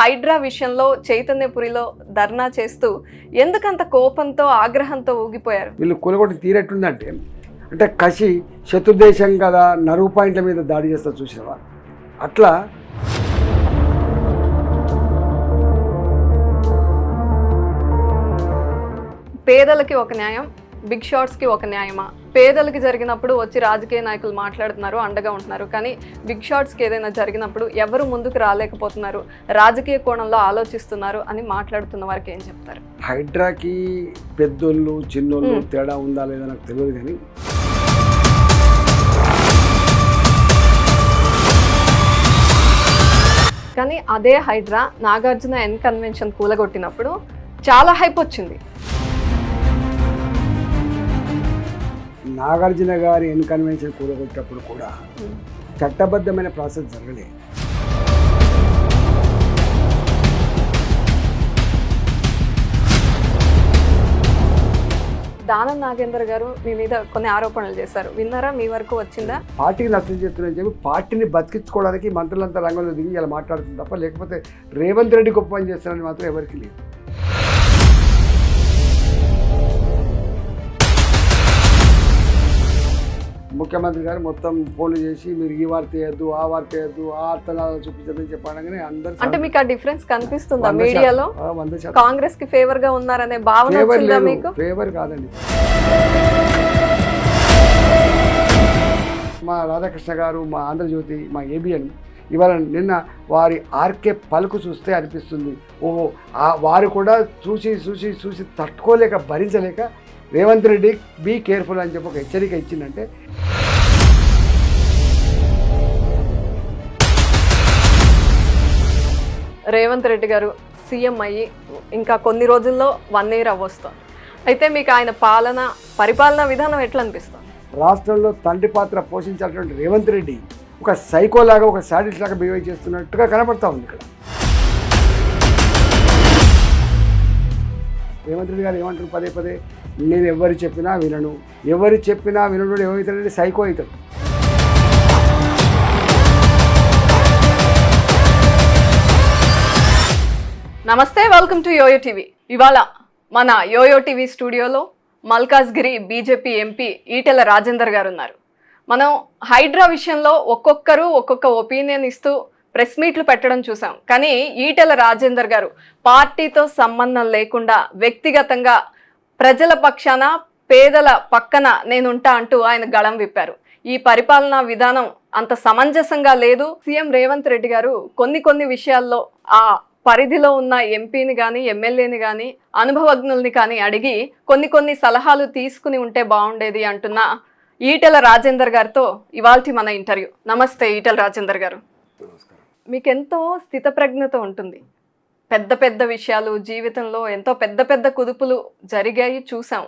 హైడ్రా విషయంలో చైతన్యపురిలో ధర్నా చేస్తూ ఎందుకంత కోపంతో ఆగ్రహంతో ఊగిపోయారు? వీళ్ళు కూలగొట్టి తీరేట్టుందంటే అంటే కసి శత్రుదేశం కదా నరువు పాయింట్ల మీద దాడి చేస్తా చూసినవా అట్లా. పేదలకి ఒక న్యాయం, బిగ్ షాట్స్కి ఒక న్యాయమా? పేదలకి జరిగినప్పుడు వచ్చి రాజకీయ నాయకులు మాట్లాడుతున్నారు, అండగా ఉంటున్నారు, కానీ బిగ్ షాట్స్కి ఏదైనా జరిగినప్పుడు ఎవరు ముందుకు రాలేకపోతున్నారు, రాజకీయ కోణంలో ఆలోచిస్తున్నారు అని మాట్లాడుతున్న వారికి ఏం చెప్తారు? హైడ్రాకి పెద్దోళ్ళు చిన్నోళ్ళు తేడా ఉందా లేదా నాకు తెలియదు, కానీ అదే హైడ్రా నాగార్జున ఎన్ కన్వెన్షన్ కూలగొట్టినప్పుడు చాలా హైప్ వచ్చింది. నాగార్జున గారి ఎన్ కన్వెన్షన్ కూలగొట్టినప్పుడు కూడా చట్టబద్ధమైన ప్రాసెస్ జరగలేదు. దానం నాగేందర్ గారు మీ మీద కొన్ని ఆరోపణలు చేశారు, విన్నారా? మీ వరకు వచ్చిందా? పార్టీకి నష్టం చేస్తున్నారని చెప్పి పార్టీని బతికించుకోవడానికి మంత్రులంతా రంగంలో దిగి ఇలా మాట్లాడుతుంది తప్ప, లేకపోతే రేవంత్ రెడ్డి గొప్ప పని చేస్తారని మాత్రం ఎవరికి లేదు. ముఖ్యమంత్రి గారు మొత్తం ఫోన్లు చేసి మీరు ఈ వార్త వేయద్దు, ఆ వార్త వేయద్దు, ఆ అర్థనాలు చూపించదని చెప్పగానే అందరూ. అంటే మీకు ఆ డిఫరెన్స్ కనిపిస్తుందా మీడియాలో? కాంగ్రెస్ కి ఫేవర్ గా ఉన్నారనే భావన వచ్చిందా మీకు? ఫేవర్ కాదండి. మా రాధాకృష్ణ గారు, మా ఆంధ్రజ్యోతి, మా ఏబిఎన్ ఇవాళ నిన్న వారి ఆర్కే పలుకు చూస్తే అనిపిస్తుంది, ఓహో వారు కూడా చూసి చూసి చూసి తట్టుకోలేక భరించలేక రేవంత్ రెడ్డి బీ కేర్ఫుల్ అని చెప్పి ఒక హెచ్చరిక ఇచ్చిందంటే, రేవంత్ రెడ్డి గారు సీఎం అయ్యి ఇంకా కొన్ని రోజుల్లో 1 year అవ్వొస్తుంది. అయితే మీకు ఆయన పరిపాలనా విధానం ఎట్లా అనిపిస్తుంది? రాష్ట్రంలో తండ్రి పాత్ర పోషించాల్సినటువంటి రేవంత్ రెడ్డి ఒక సైకోలాగా, ఒక సాడిస్ట్ లాగా బిహేవ్ చేస్తున్నట్టుగా కనపడతా ఉంది ఇక్కడ. రేవంత్ రెడ్డి గారు ఏమంటారు పదే పదే, నేను ఎవరు చెప్పినా వినను, ఎవరు చెప్పినా వినడు, ఏమవుతాడంటే సైకో అవుతాడు. నమస్తే, వెల్కమ్ టు యోయో టీవీ. ఇవాళ మన యోయో టీవీ స్టూడియోలో మల్కాజ్గిరి బీజేపీ ఎంపీ ఈటెల రాజేందర్ గారు ఉన్నారు. మనం హైడ్రా విషయంలో ఒక్కొక్కరు ఒక్కొక్క ఒపీనియన్ ఇస్తూ ప్రెస్ మీట్లు పెట్టడం చూసాం, కానీ ఈటెల రాజేందర్ గారు పార్టీతో సంబంధం లేకుండా వ్యక్తిగతంగా ప్రజల పక్షాన, పేదల పక్కన నేనుంటా అంటూ ఆయన గళం విప్పారు. ఈ పరిపాలనా విధానం అంత సమంజసంగా లేదు. సీఎం రేవంత్ రెడ్డి గారు కొన్ని విషయాల్లో ఆ పరిధిలో ఉన్న ఎంపీని కానీ, ఎమ్మెల్యేని కానీ, అనుభవజ్ఞుల్ని కానీ అడిగి కొన్ని సలహాలు తీసుకుని ఉంటే బాగుండేది అంటున్న ఈటెల రాజేందర్ గారితో ఇవాల్టి మన ఇంటర్వ్యూ. నమస్తే ఈటెల రాజేందర్ గారు. మీకెంతో స్థితప్రజ్ఞత ఉంటుంది. పెద్ద విషయాలు జీవితంలో ఎంతో పెద్ద కుదుపులు జరిగాయి చూసాం,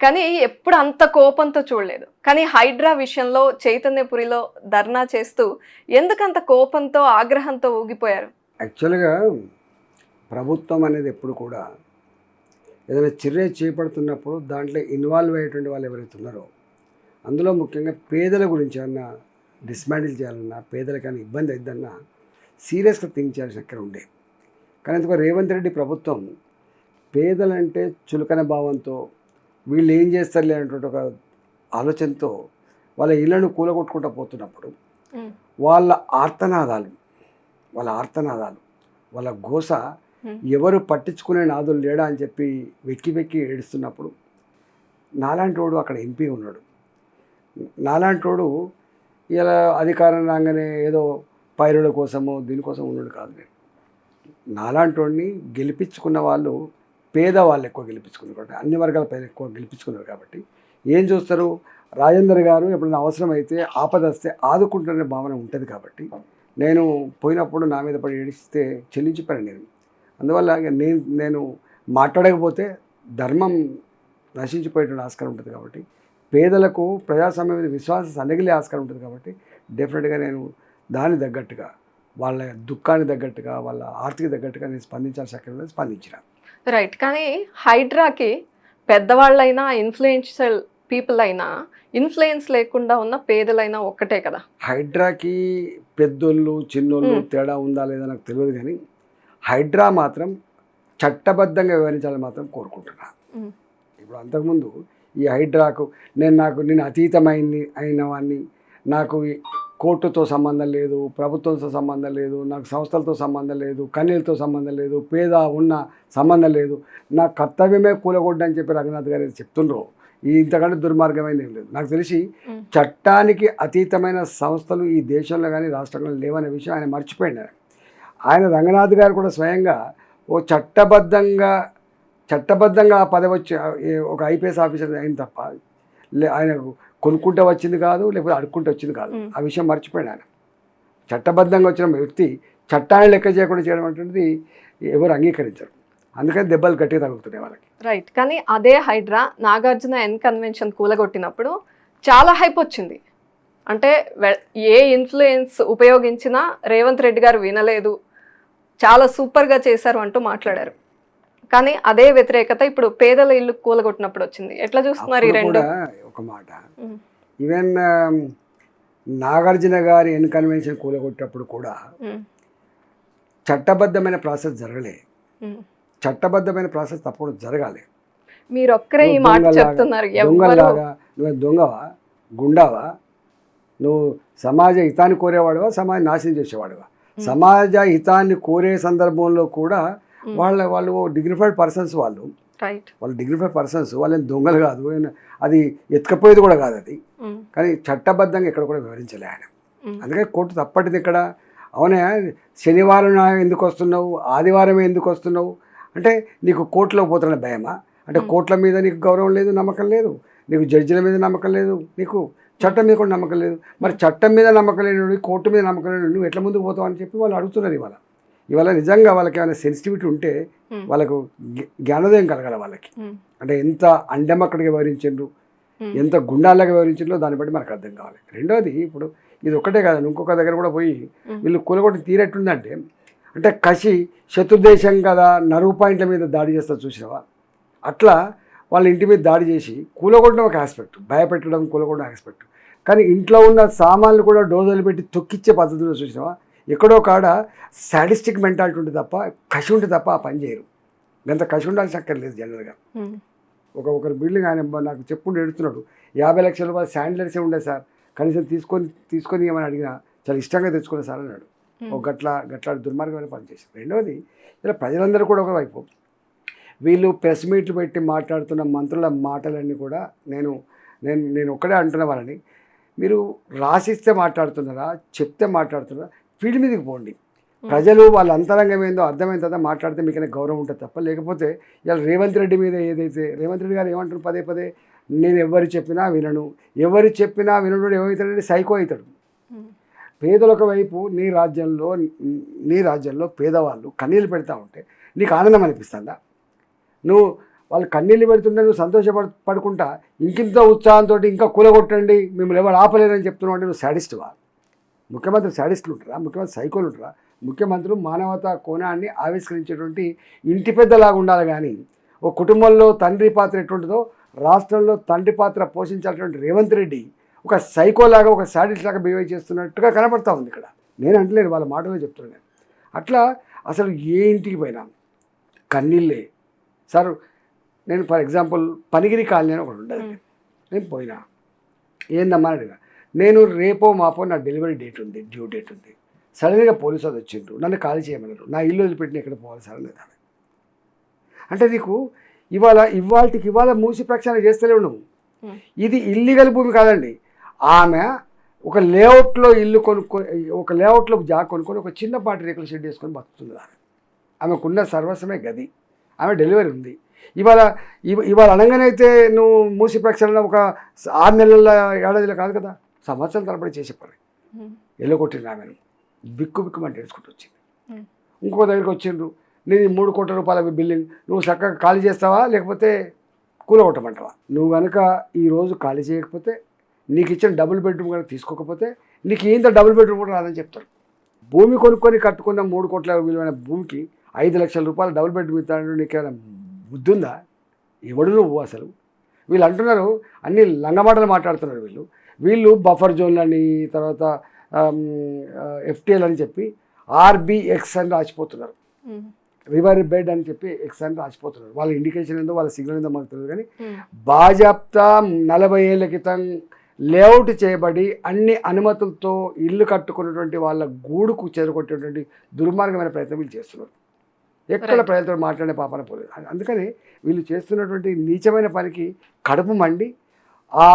కానీ ఎప్పుడు అంత కోపంతో చూడలేదు. కానీ హైడ్రా విషయంలో చైతన్యపురిలో ధర్నా చేస్తూ ఎందుకంత కోపంతో ఆగ్రహంతో ఊగిపోయారు? యాక్చువల్గా ప్రభుత్వం అనేది ఎప్పుడు కూడా ఏదైనా చర్య చేపడుతున్నప్పుడు దాంట్లో ఇన్వాల్వ్ అయ్యేటువంటి వాళ్ళు ఎవరైతే ఉన్నారో, అందులో ముఖ్యంగా పేదల గురించి ఏమన్నా డిస్మాండిల్ చేయాలన్నా, పేదలకైనా ఇబ్బంది అయిద్దన్నా సీరియస్గా థింక్ చేయాల్సిన అక్కడ ఉండే. కానీ ఎందుకు రేవంత్ రెడ్డి ప్రభుత్వం పేదలంటే చులకన భావంతో వీళ్ళు ఏం చేస్తారులే అనేటువంటి ఒక ఆలోచనతో వాళ్ళ ఇళ్లను కూలగొట్టుకుంటూ పోతున్నప్పుడు వాళ్ళ ఆర్తనాదాలు, వాళ్ళ గోస ఎవరు పట్టించుకునే నాదులు లేడా అని చెప్పి వెక్కి ఏడుస్తున్నప్పుడు నాలాంటి వాడు అక్కడ ఎంపీ ఉన్నాడు. నాలాంటి వాడు ఇలా అధికారం రాగానే ఏదో పైరుల కోసమో దీనికోసం ఉన్నాడు కాదు. నేను నాలాంటి వాడిని గెలిపించుకున్న వాళ్ళు పేదవాళ్ళు ఎక్కువ గెలిపించుకున్నారు కాబట్టి, అన్ని వర్గాల పైన ఎక్కువ గెలిపించుకున్నారు కాబట్టి ఏం చూస్తారు, రాజేందర్ గారు ఎప్పుడైనా అవసరమైతే ఆపద వస్తే ఆదుకుంటున్న భావన ఉంటుంది కాబట్టి నేను పోయినప్పుడు నా మీద పడి ఏడిస్తే చెల్లించిపోయాను నేను. అందువల్ల నేను మాట్లాడకపోతే ధర్మం నశించిపోయేటువంటి ఆస్కారం ఉంటుంది కాబట్టి, పేదలకు ప్రజాస్వామ్యం మీద విశ్వాసం సన్నగిలే ఆస్కారం ఉంటుంది కాబట్టి డెఫినెట్గా నేను దానికి తగ్గట్టుగా, వాళ్ళ దుఃఖానికి తగ్గట్టుగా, వాళ్ళ ఆర్థిక తగ్గట్టుగా నేను స్పందించాల్సి అక్కడ స్పందించిన. రైట్. కానీ హైడ్రాకి పెద్దవాళ్ళైనా, ఇన్ఫ్లుయెన్షియల్ పీపుల్ అయినా, ఇన్ఫ్లుయెన్స్ లేకుండా ఉన్న పేదలైనా ఒక్కటే కదా. హైడ్రాకి పెద్దోళ్ళు చిన్నోళ్ళు తేడా ఉందా లేదా నాకు తెలియదు, కానీ హైడ్రా మాత్రం చట్టబద్ధంగా వివరించాలని మాత్రం కోరుకుంటున్నా. ఇప్పుడు అంతకుముందు ఈ హైడ్రాకు నేను అయిన వాడిని, నాకు కోర్టుతో సంబంధం లేదు, ప్రభుత్వంతో సంబంధం లేదు, నాకు సంస్థలతో సంబంధం లేదు, కన్నీళ్ళతో సంబంధం లేదు, పేద ఉన్న సంబంధం లేదు, నా కర్తవ్యమే కూలగొడ్డని చెప్పి రంగనాథ్ గారు చెప్తుండ్రు. ఇంతకంటే దుర్మార్గమైనది ఏం లేదు. నాకు తెలిసి చట్టానికి అతీతమైన సంస్థలు ఈ దేశంలో కానీ రాష్ట్రంలో లేవనే విషయం ఆయన మర్చిపోయింది. ఆయన రంగనాథ్ గారు కూడా స్వయంగా ఓ చట్టబద్ధంగా ఆ పదవి వచ్చి ఒక ఐపీఎస్ ఆఫీసర్ అయిన తప్ప ఆయనకు కొనుక్కుంటే వచ్చింది కాదు, లేకపోతే అడుక్కుంటే వచ్చింది కాదు. ఆ విషయం మర్చిపోయాడు ఆయన. చట్టబద్ధంగా వచ్చిన వ్యక్తి చట్టాన్ని లెక్క చేయకుండా చేయడం అంటే ఎవరు అంగీకరించరు. అందుకని దెబ్బలు గట్టిగా తగులుతున్నాయి వాళ్ళకి. రైట్. కానీ అదే హైడ్రా నాగార్జున ఎన్ కన్వెన్షన్ కూలగొట్టినప్పుడు చాలా హైప్ వచ్చింది. అంటే ఏ ఇన్ఫ్లుయెన్స్ ఉపయోగించినా రేవంత్ రెడ్డి గారు వినలేదు, చాలా సూపర్గా చేశారు అంటూ మాట్లాడారు. కానీ అదే వ్యతిరేకత ఇప్పుడు పేదల ఇల్లు కూలగొట్టినప్పుడు వచ్చింది. ఎట్లా చూస్తున్నారు ఈ రెండు? ఒక మాట, ఈవెన్ నాగార్జున గారి ఎన్ కన్వెన్షన్ కూలగొట్టినప్పుడు కూడా చట్టబద్ధమైన ప్రాసెస్ జరగలే. చట్టబద్ధమైన ప్రాసెస్ తప్పకుండా జరగాలి. మీరు ఒక్కరే ఈ మాట చెప్తున్నారు. దొంగలాగా నువ్వు దొంగవా, గుండావా, నువ్వు సమాజ హితాన్ని కోరేవాడువా, సమాజ నాశనం చేసేవాడువా? సమాజ హితాన్ని కోరే సందర్భంలో కూడా వాళ్ళు డిగ్నిఫైడ్ పర్సన్స్, వాళ్ళు డిగ్నిఫైడ్ పర్సన్స్, వాళ్ళని దొంగలు కాదు, అది ఎత్తుకపోయేది కూడా కాదు అది. కానీ చట్టబద్ధంగా ఇక్కడ కూడా వివరించలే ఆయన. అందుకని కోర్టు తప్పటిది ఇక్కడ. అవునా, శనివారం ఎందుకు వస్తున్నావు, ఆదివారం ఎందుకు వస్తున్నావు అంటే నీకు కోర్టులో పోతున్న భయమా? అంటే కోర్టుల మీద నీకు గౌరవం లేదు, నమ్మకం లేదు, నీకు జడ్జిల మీద నమ్మకం లేదు, నీకు చట్టం మీద కూడా నమ్మకం లేదు. మరి చట్టం మీద నమ్మకం లేని, కోర్టు మీద నమ్మకం లేని నువ్వు ఎట్లా ముందుకు పోతావు అని చెప్పి వాళ్ళు అడుగుతున్నారు. ఇవాళ నిజంగా వాళ్ళకి ఏమైనా సెన్సిటివిటీ ఉంటే వాళ్ళకు జ్ఞానోదయం కలగాల వాళ్ళకి. అంటే ఎంత అండమక్కడికి వివరించిండ్రు, ఎంత గుండాలాగా వివరించిండ్రో దాన్ని బట్టి మనకు అర్థం కావాలి. రెండోది, ఇప్పుడు ఇది ఒక్కటే కాదు, ఇంకొక దగ్గర కూడా పోయి వీళ్ళు కూలగొట్టి తీరేట్టుందంటే, అంటే కసి శత్రుదేశం కదా, నరువు పాయింట్ల మీద దాడి చేస్తారు చూసినావా, అట్లా వాళ్ళ ఇంటి మీద దాడి చేసి కూలగొట్టడం ఒక ఆస్పెక్ట్, భయపెట్టడం కూలగొట్టడం ఆస్పెక్ట్. కానీ ఇంట్లో ఉన్న సామాన్లు కూడా డోజర్లు పెట్టి తొక్కిచ్చే పద్ధతిలో చూసినావా, ఎక్కడో కాడ సాడిస్టిక్ మెంటాలిటీ ఉంటుంది తప్ప, కసి ఉంటుంది తప్ప ఆ పని చేయరు. ఎంత కసి ఉండాల్సి అక్కర్లేదు జనరల్గా. ఒకరి బిల్డింగ్ ఆయన నాకు చెప్పుకుంటూ ఎడుతున్నాడు, 50 లక్షల రూపాయలు శాండిలర్సే ఉండే సార్, కనీసం తీసుకొని ఏమని అడిగినా చాలా ఇష్టంగా తెచ్చుకునే సార్ అన్నాడు. ఒక గట్ల దుర్మార్గమైన పని చేశారు. రెండవది, ఇలా ప్రజలందరూ కూడా ఒకవైపు వీళ్ళు ప్రెస్ మీట్లు పెట్టి మాట్లాడుతున్న మంత్రుల మాటలన్నీ కూడా నేను ఒక్కడే అంటున్న వాళ్ళని, మీరు రాసిస్తే మాట్లాడుతున్నారా, చెప్తే మాట్లాడుతున్నారా, ఫీల్డ్ మీదకి పోండి. ప్రజలు వాళ్ళ అంతరంగం ఏందో అర్థమైన తర్వాత మాట్లాడితే మీకైనా గౌరవం ఉంటుంది తప్ప, లేకపోతే ఇలా రేవంత్ రెడ్డి మీద ఏదైతే రేవంత్ రెడ్డి గారు ఏమంటారు పదే నేను ఎవరు చెప్పినా వినడు ఏమవుతాడంటే సైకో అవుతాడు. పేదలు ఒకవైపు నీ రాజ్యంలో పేదవాళ్ళు కన్నీళ్ళు పెడతా ఉంటే నీకు ఆనందం అనిపిస్తుందా? నువ్వు వాళ్ళు కన్నీళ్ళు పెడుతుంటే నువ్వు సంతోషపడుకుంటా ఇంకింత ఉత్సాహంతో ఇంకా కూలగొట్టండి మిమ్మల్ని ఎవరు ఆపలేరని చెప్తున్నావు అంటే నువ్వు శాడిస్ట్వా? ముఖ్యమంత్రి శాడిస్టులు ఉంటారా? ముఖ్యమంత్రి సైకోలు ఉంటారా? ముఖ్యమంత్రులు మానవతా కోణాన్ని ఆవిష్కరించేటువంటి ఇంటి పెద్దలాగా ఉండాలి. కానీ ఒక కుటుంబంలో తండ్రి పాత్ర ఎటువంటిదో రాష్ట్రంలో తండ్రి పాత్ర పోషించాల్సినటువంటి రేవంత్ రెడ్డి ఒక సైకోలాగా, ఒక శాడిస్ట్ లాగా బిహేవ్ చేస్తున్నట్టుగా కనపడతా ఉంది ఇక్కడ. నేను అంటలేను, వాళ్ళ మాటలో చెప్తున్నాను. అట్లా అసలు ఏ ఇంటికి పోయినా కన్నీళ్ళే సార్. నేను ఫర్ ఎగ్జాంపుల్ పనిగిరి కాలనీ అని ఒకటి ఉండదు, నేను పోయినా ఏందమ్మా అని అడిగా. నేను రేపో మాపో నా డెలివరీ డేట్ ఉంది, డ్యూ డేట్ ఉంది. సడన్గా పోలీసు వాళ్ళు వచ్చిండ్రు, నన్ను ఖాళీ చేయమన్నారు. నా ఇల్లు వదిలిపెట్టిన ఎక్కడ పోవాలి సార్ అనేది. అంటే నీకు ఇవాళ మూసి ప్రక్షాళన చేస్తలేవు నువ్వు. ఇది ఇల్లీగల్ భూమి కాదండి. ఆమె ఒక లేఅవుట్లో ఇల్లు ఒక లేఅవుట్లో కొనుక్కొని ఒక చిన్నపాటి రేకుల షెడ్ వేసుకొని బతుకుతుంది. ఆమెకున్న సర్వస్వమే గది, ఆమె డెలివరీ ఉంది. ఇవాళ అనగానైతే నువ్వు మూసి ప్రక్షాళన ఒక 6 నెలల ఏడాదిలో కాదు కదా, సంవత్సరాల తరబడి చేసే పని. ఎల్లగొట్టింది ఆమెను, బిక్కుమంటే వేసుకుంటూ వచ్చింది. ఇంకో దగ్గరికి వచ్చిండ్రు, నీది 3 కోట్ల రూపాయల బిల్డింగ్, నువ్వు చక్కగా ఖాళీ చేస్తావా లేకపోతే కూలగొట్టమంటావా? నువ్వు కనుక ఈరోజు ఖాళీ చేయకపోతే, నీకు ఇచ్చిన డబుల్ బెడ్రూమ్ కనుక తీసుకోకపోతే నీకు ఇంత డబుల్ బెడ్రూమ్ కూడా రాదని చెప్తారు. భూమి కొనుక్కొని కట్టుకున్న 3 కోట్ల విలువైన భూమికి 5 లక్షల రూపాయలు డబుల్ బెడ్రూమ్ ఇస్తాను, నీకేమైనా బుద్ధి ఉందా? ఎవడు నువ్వు అసలు? వీళ్ళు అంటున్నారు, అన్ని లంగమాటలు మాట్లాడుతున్నారు. వీళ్ళు బఫర్ జోన్లని, తర్వాత ఎఫ్టీఎల్ అని చెప్పి RBX అని రాసిపోతున్నారు. రివర్ బెడ్ అని చెప్పి ఎక్స్ అని రాసిపోతున్నారు. వాళ్ళ ఇండికేషన్ ఏందో వాళ్ళ సిగ్నల్ ఏందో మాకు తెలియదు. కానీ బాజాప్తా 40 ఏళ్ల క్రితం లేఅవుట్ చేయబడి అన్ని అనుమతులతో ఇల్లు కట్టుకున్నటువంటి వాళ్ళ గూడుకు చేరుకొట్టేటువంటి దుర్మార్గమైన ప్రయత్నం వీళ్ళు చేస్తున్నారు. ఎక్కడ ప్రజలతో మాట్లాడే పాపన పోలేదు. అందుకని వీళ్ళు చేస్తున్నటువంటి నీచమైన పనికి కడుపు మండి ఆ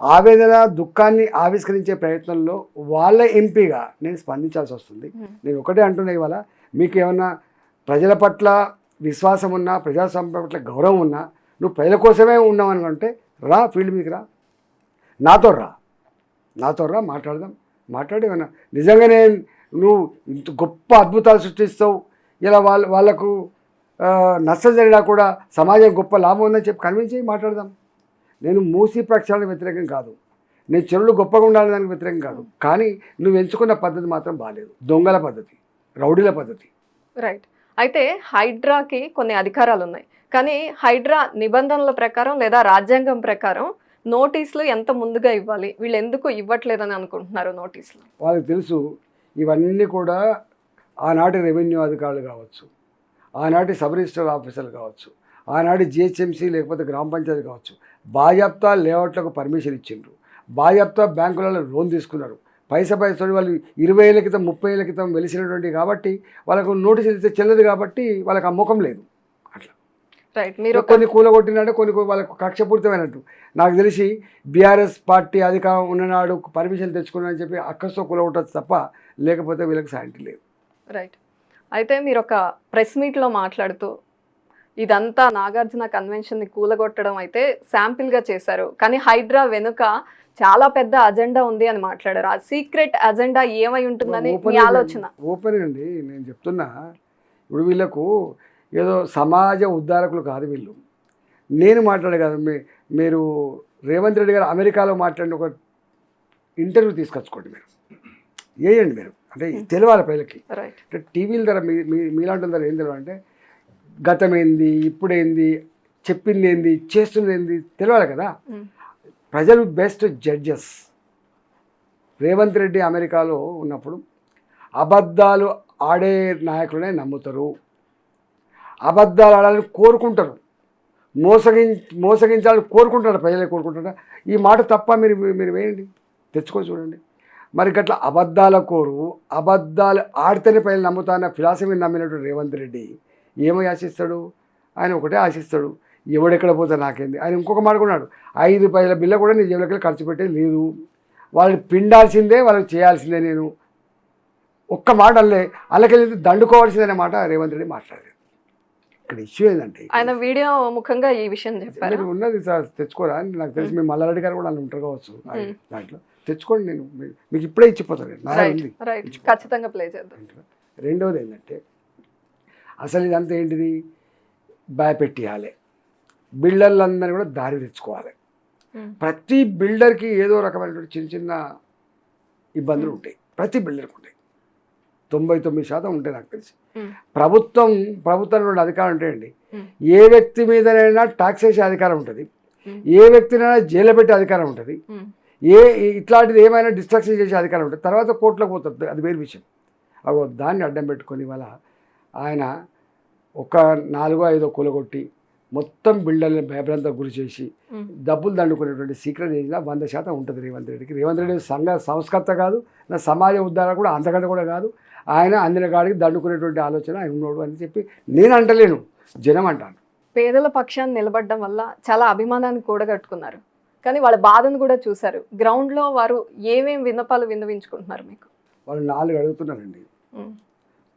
ఆవేదన దుఃఖాన్ని ఆవిష్కరించే ప్రయత్నంలో వాళ్ళ ఎంపీగా నేను స్పందించాల్సి వస్తుంది. నేను ఒకటే అంటున్నా, ఇవాళ మీకు ఏమన్నా ప్రజల పట్ల విశ్వాసం ఉన్నా, ప్రజాస్వామ్యం పట్ల గౌరవం ఉన్నా, నువ్వు ప్రజల కోసమే ఉన్నావని అంటే రా, ఫీల్డ్ మీకు రా, నాతో రా, మాట్లాడి ఏమన్నా నిజంగానే నువ్వు ఇంత గొప్ప అద్భుతాలు సృష్టిస్తావు, ఇలా వాళ్ళకు నష్టం జరిగినా కూడా సమాజం గొప్ప లాభం ఉందని చెప్పి కన్విన్స్ చేయి, మాట్లాడదాం. నేను మూసి ప్రక్షాళన వ్యతిరేకం కాదు, నేను చెరువులు గొప్పగా ఉండాలని దానికి వ్యతిరేకం కాదు. కానీ నువ్వు ఎంచుకున్న పద్ధతి మాత్రం బాగాలేదు, దొంగల పద్ధతి, రౌడీల పద్ధతి. రైట్. అయితే హైడ్రాకి కొన్ని అధికారాలు ఉన్నాయి, కానీ హైడ్రా నిబంధనల ప్రకారం లేదా రాజ్యాంగం ప్రకారం నోటీసులు ఎంత ముందుగా ఇవ్వాలి, వీళ్ళు ఎందుకు ఇవ్వట్లేదని అనుకుంటున్నారు నోటీసులు? వాళ్ళకి తెలుసు ఇవన్నీ కూడా ఆనాటి రెవెన్యూ అధికారులు కావచ్చు, ఆనాటి సబ్ రిజిస్టర్ ఆఫీసర్లు కావచ్చు, ఆనాటి జిహెచ్ఎంసీ లేకపోతే గ్రామ పంచాయతీ కావచ్చు, బాజాప్తా లేఅవుట్లకు పర్మిషన్ ఇచ్చిండ్రు, బాజాప్తా బ్యాంకులలో లోన్ తీసుకున్నారు. పైసలు వాళ్ళు 20 ఏళ్ళ క్రితం 30 ఏళ్ళ క్రితం వెలిసినటువంటి కాబట్టి వాళ్ళకు నోటీసులు ఇస్తే చెల్లదు, కాబట్టి వాళ్ళకి అమ్మకం లేదు. అట్లా రైట్. మీరు కొన్ని కూలగొట్టినట్టు కొన్ని వాళ్ళకు కక్షపూరితమైనట్టు. నాకు తెలిసి బీఆర్ఎస్ పార్టీ అధికారం ఉన్ననాడు పర్మిషన్ తెచ్చుకున్నారని చెప్పి అక్కస్తో కూలగొట్టచ్చు తప్ప, లేకపోతే వీళ్ళకి శాంతి లేదు. రైట్. అయితే మీరు ఒక ప్రెస్ మీట్లో మాట్లాడుతూ ఇదంతా నాగార్జున కన్వెన్షన్ని కూలగొట్టడం అయితే శాంపిల్గా చేశారు, కానీ హైడ్రా వెనుక చాలా పెద్ద అజెండా ఉంది అని మాట్లాడారు. ఆ సీక్రెట్ అజెండా ఏమై ఉంటుందని మీ ఆలోచన? ఓపెన్ అండి, నేను చెప్తున్నా. ఇప్పుడు వీళ్ళకు ఏదో సమాజ ఉద్ధారకులు కాదు వీళ్ళు. నేను మాట్లాడే కాదు, మీరు రేవంత్ రెడ్డి గారు అమెరికాలో మాట్లాడిన ఒక ఇంటర్వ్యూ తీసుకొచ్చుకోండి, మీరు వేయండి, మీరు అంటే తెలియాలి ప్రజలకి. అంటే టీవీల ధర మీలాంటి ధర ఏం తెలియాలి అంటే గతం ఏంది, ఇప్పుడేంది, చెప్పింది ఏంది, చేస్తుంది ఏంది తెలియాలి కదా. ప్రజలు బెస్ట్ జడ్జెస్. రేవంత్ రెడ్డి అమెరికాలో ఉన్నప్పుడు అబద్ధాలు ఆడే నాయకులనే నమ్ముతారు, అబద్ధాలు ఆడాలని కోరుకుంటారు, మోసగించాలని కోరుకుంటారు, ప్రజలే కోరుకుంటారు. ఈ మాట తప్ప మీరు వేయండి, తెచ్చుకొని చూడండి. మరి గట్ల అబద్ధాల కోరు, అబద్ధాలు ఆడితేనే ప్రజలు నమ్ముతాన్న ఫిలాసఫీని నమ్మినటువంటి రేవంత్ రెడ్డి ఏమై ఆశిస్తాడు? ఆయన ఒకటే ఆశిస్తాడు, ఎవడెక్కడ పోతే నాకేంది. ఆయన ఇంకొక మాట కొన్నాడు, 5 పైసల బిల్ల కూడా నీ జేబులకి ఖర్చు పెట్టేది లేదు, వాళ్ళని పిండాల్సిందే, వాళ్ళకి చేయాల్సిందే. నేను ఒక్క మాట అల్లే అలాకెళ్ళి దండుకోవాల్సిందనే మాట రేవంత్ రెడ్డి మాట్లాడలేదు. ఇక్కడ ఇష్యూ ఏంటంటే ఆయన వీడియో ముఖంగా ఈ విషయం చెప్పారు. మీరు ఉన్నది తెచ్చుకోరా అని నాకు తెలిసి మీ మల్లారెడ్డి గారు కూడా వాళ్ళు ఉంటారు కావచ్చు దాంట్లో. తెచ్చుకోండి, నేను మీకు ఇప్పుడే ఇచ్చిపోతాను, ఖచ్చితంగా ప్లే చేద్దాం. రెండవది ఏంటంటే అసలు ఇదంతా ఏంటిది, భయపెట్టియాలి, బిల్డర్లందరినీ కూడా దారి తెచ్చుకోవాలి. ప్రతి బిల్డర్కి ఏదో రకమైనటువంటి చిన్న చిన్న ఇబ్బందులు ఉంటాయి, ప్రతి బిల్డర్కి ఉంటాయి. 99% ఉంటాయి నాకు తెలిసి. ప్రభుత్వంలో అధికారం ఉంటాయండి. ఏ వ్యక్తి మీదనైనా ట్యాక్స్ వేసే అధికారం ఉంటుంది, ఏ వ్యక్తినైనా జైలు పెట్టే అధికారం ఉంటుంది, ఇట్లాంటిది ఏమైనా డిస్ట్రక్షన్ చేసే అధికారం ఉంటుంది. తర్వాత కోర్టులోకి పోతుంది, అది వేరే విషయం. దాన్ని అడ్డం పెట్టుకొని వాళ్ళ ఆయన ఒక 4-5 కూలగొట్టి మొత్తం బిల్డర్ని భయభ్రాంత గురి చేసి డబ్బులు దండుకునేటువంటి సీక్రెట్ ఏజ్లో 100% ఉంటుంది రేవంత్ రెడ్డికి. రేవంత్ రెడ్డి సంస్కర్త కాదు, నా సమాజ ఉద్ధారణ కూడా అంతకంటే కూడా కాదు. ఆయన అందిన కాడికి దండుకునేటువంటి ఆలోచన ఆయన ఉన్నాడు అని చెప్పి నేను అంటలేను, జనం అంటాను. పేదల పక్షాన్ని నిలబడడం వల్ల చాలా అభిమానాన్ని కూడగట్టుకున్నారు, కానీ వాళ్ళ బాధను కూడా చూశారు. గ్రౌండ్లో వారు ఏమేం విన్నపాలు విన్నవించుకుంటున్నారు మీకు? వాళ్ళు 4 అడుగుతున్నారండి.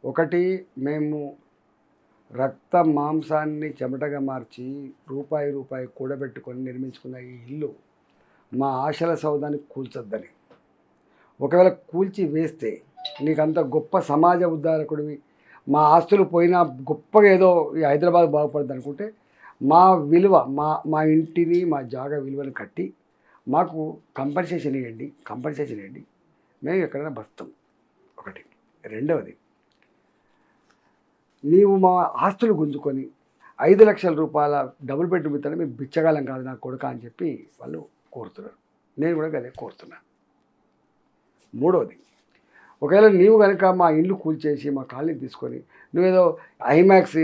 ఒకటి, మేము రక్త మాంసాన్ని చెమటగా మార్చి రూపాయి కూడబెట్టుకొని నిర్మించుకున్న ఈ ఇల్లు మా ఆశల సౌదాన్ని కూల్చొద్దని. ఒకవేళ కూల్చి వేస్తే నీకంత గొప్ప సమాజ ఉద్ధారకుడివి, మా ఆస్తులు పోయినా గొప్పగా ఏదో ఈ హైదరాబాద్ బాగుపడుతుంది అనుకుంటే మా విలువ, మా ఇంటిని, మా జాగా విలువను కట్టి మాకు కంపెన్సేషన్ ఇవ్వండి, మేము ఎక్కడైనా బస్తాం. ఒకటి. రెండవది, నీవు మా ఆస్తులు గుంజుకొని 5 లక్షల రూపాయల డబుల్ బెడ్రూమ్ ఇస్తాను, మేము బిచ్చగాలం కాదు నా కొడుక అని చెప్పి వాళ్ళు కోరుతున్నారు. నేను కూడా అదే కోరుతున్నా. మూడవది, ఒకవేళ నీవు కనుక మా ఇల్లు కూల్చేసి మా కాలనీ తీసుకొని నువ్వేదో ఐమాక్స్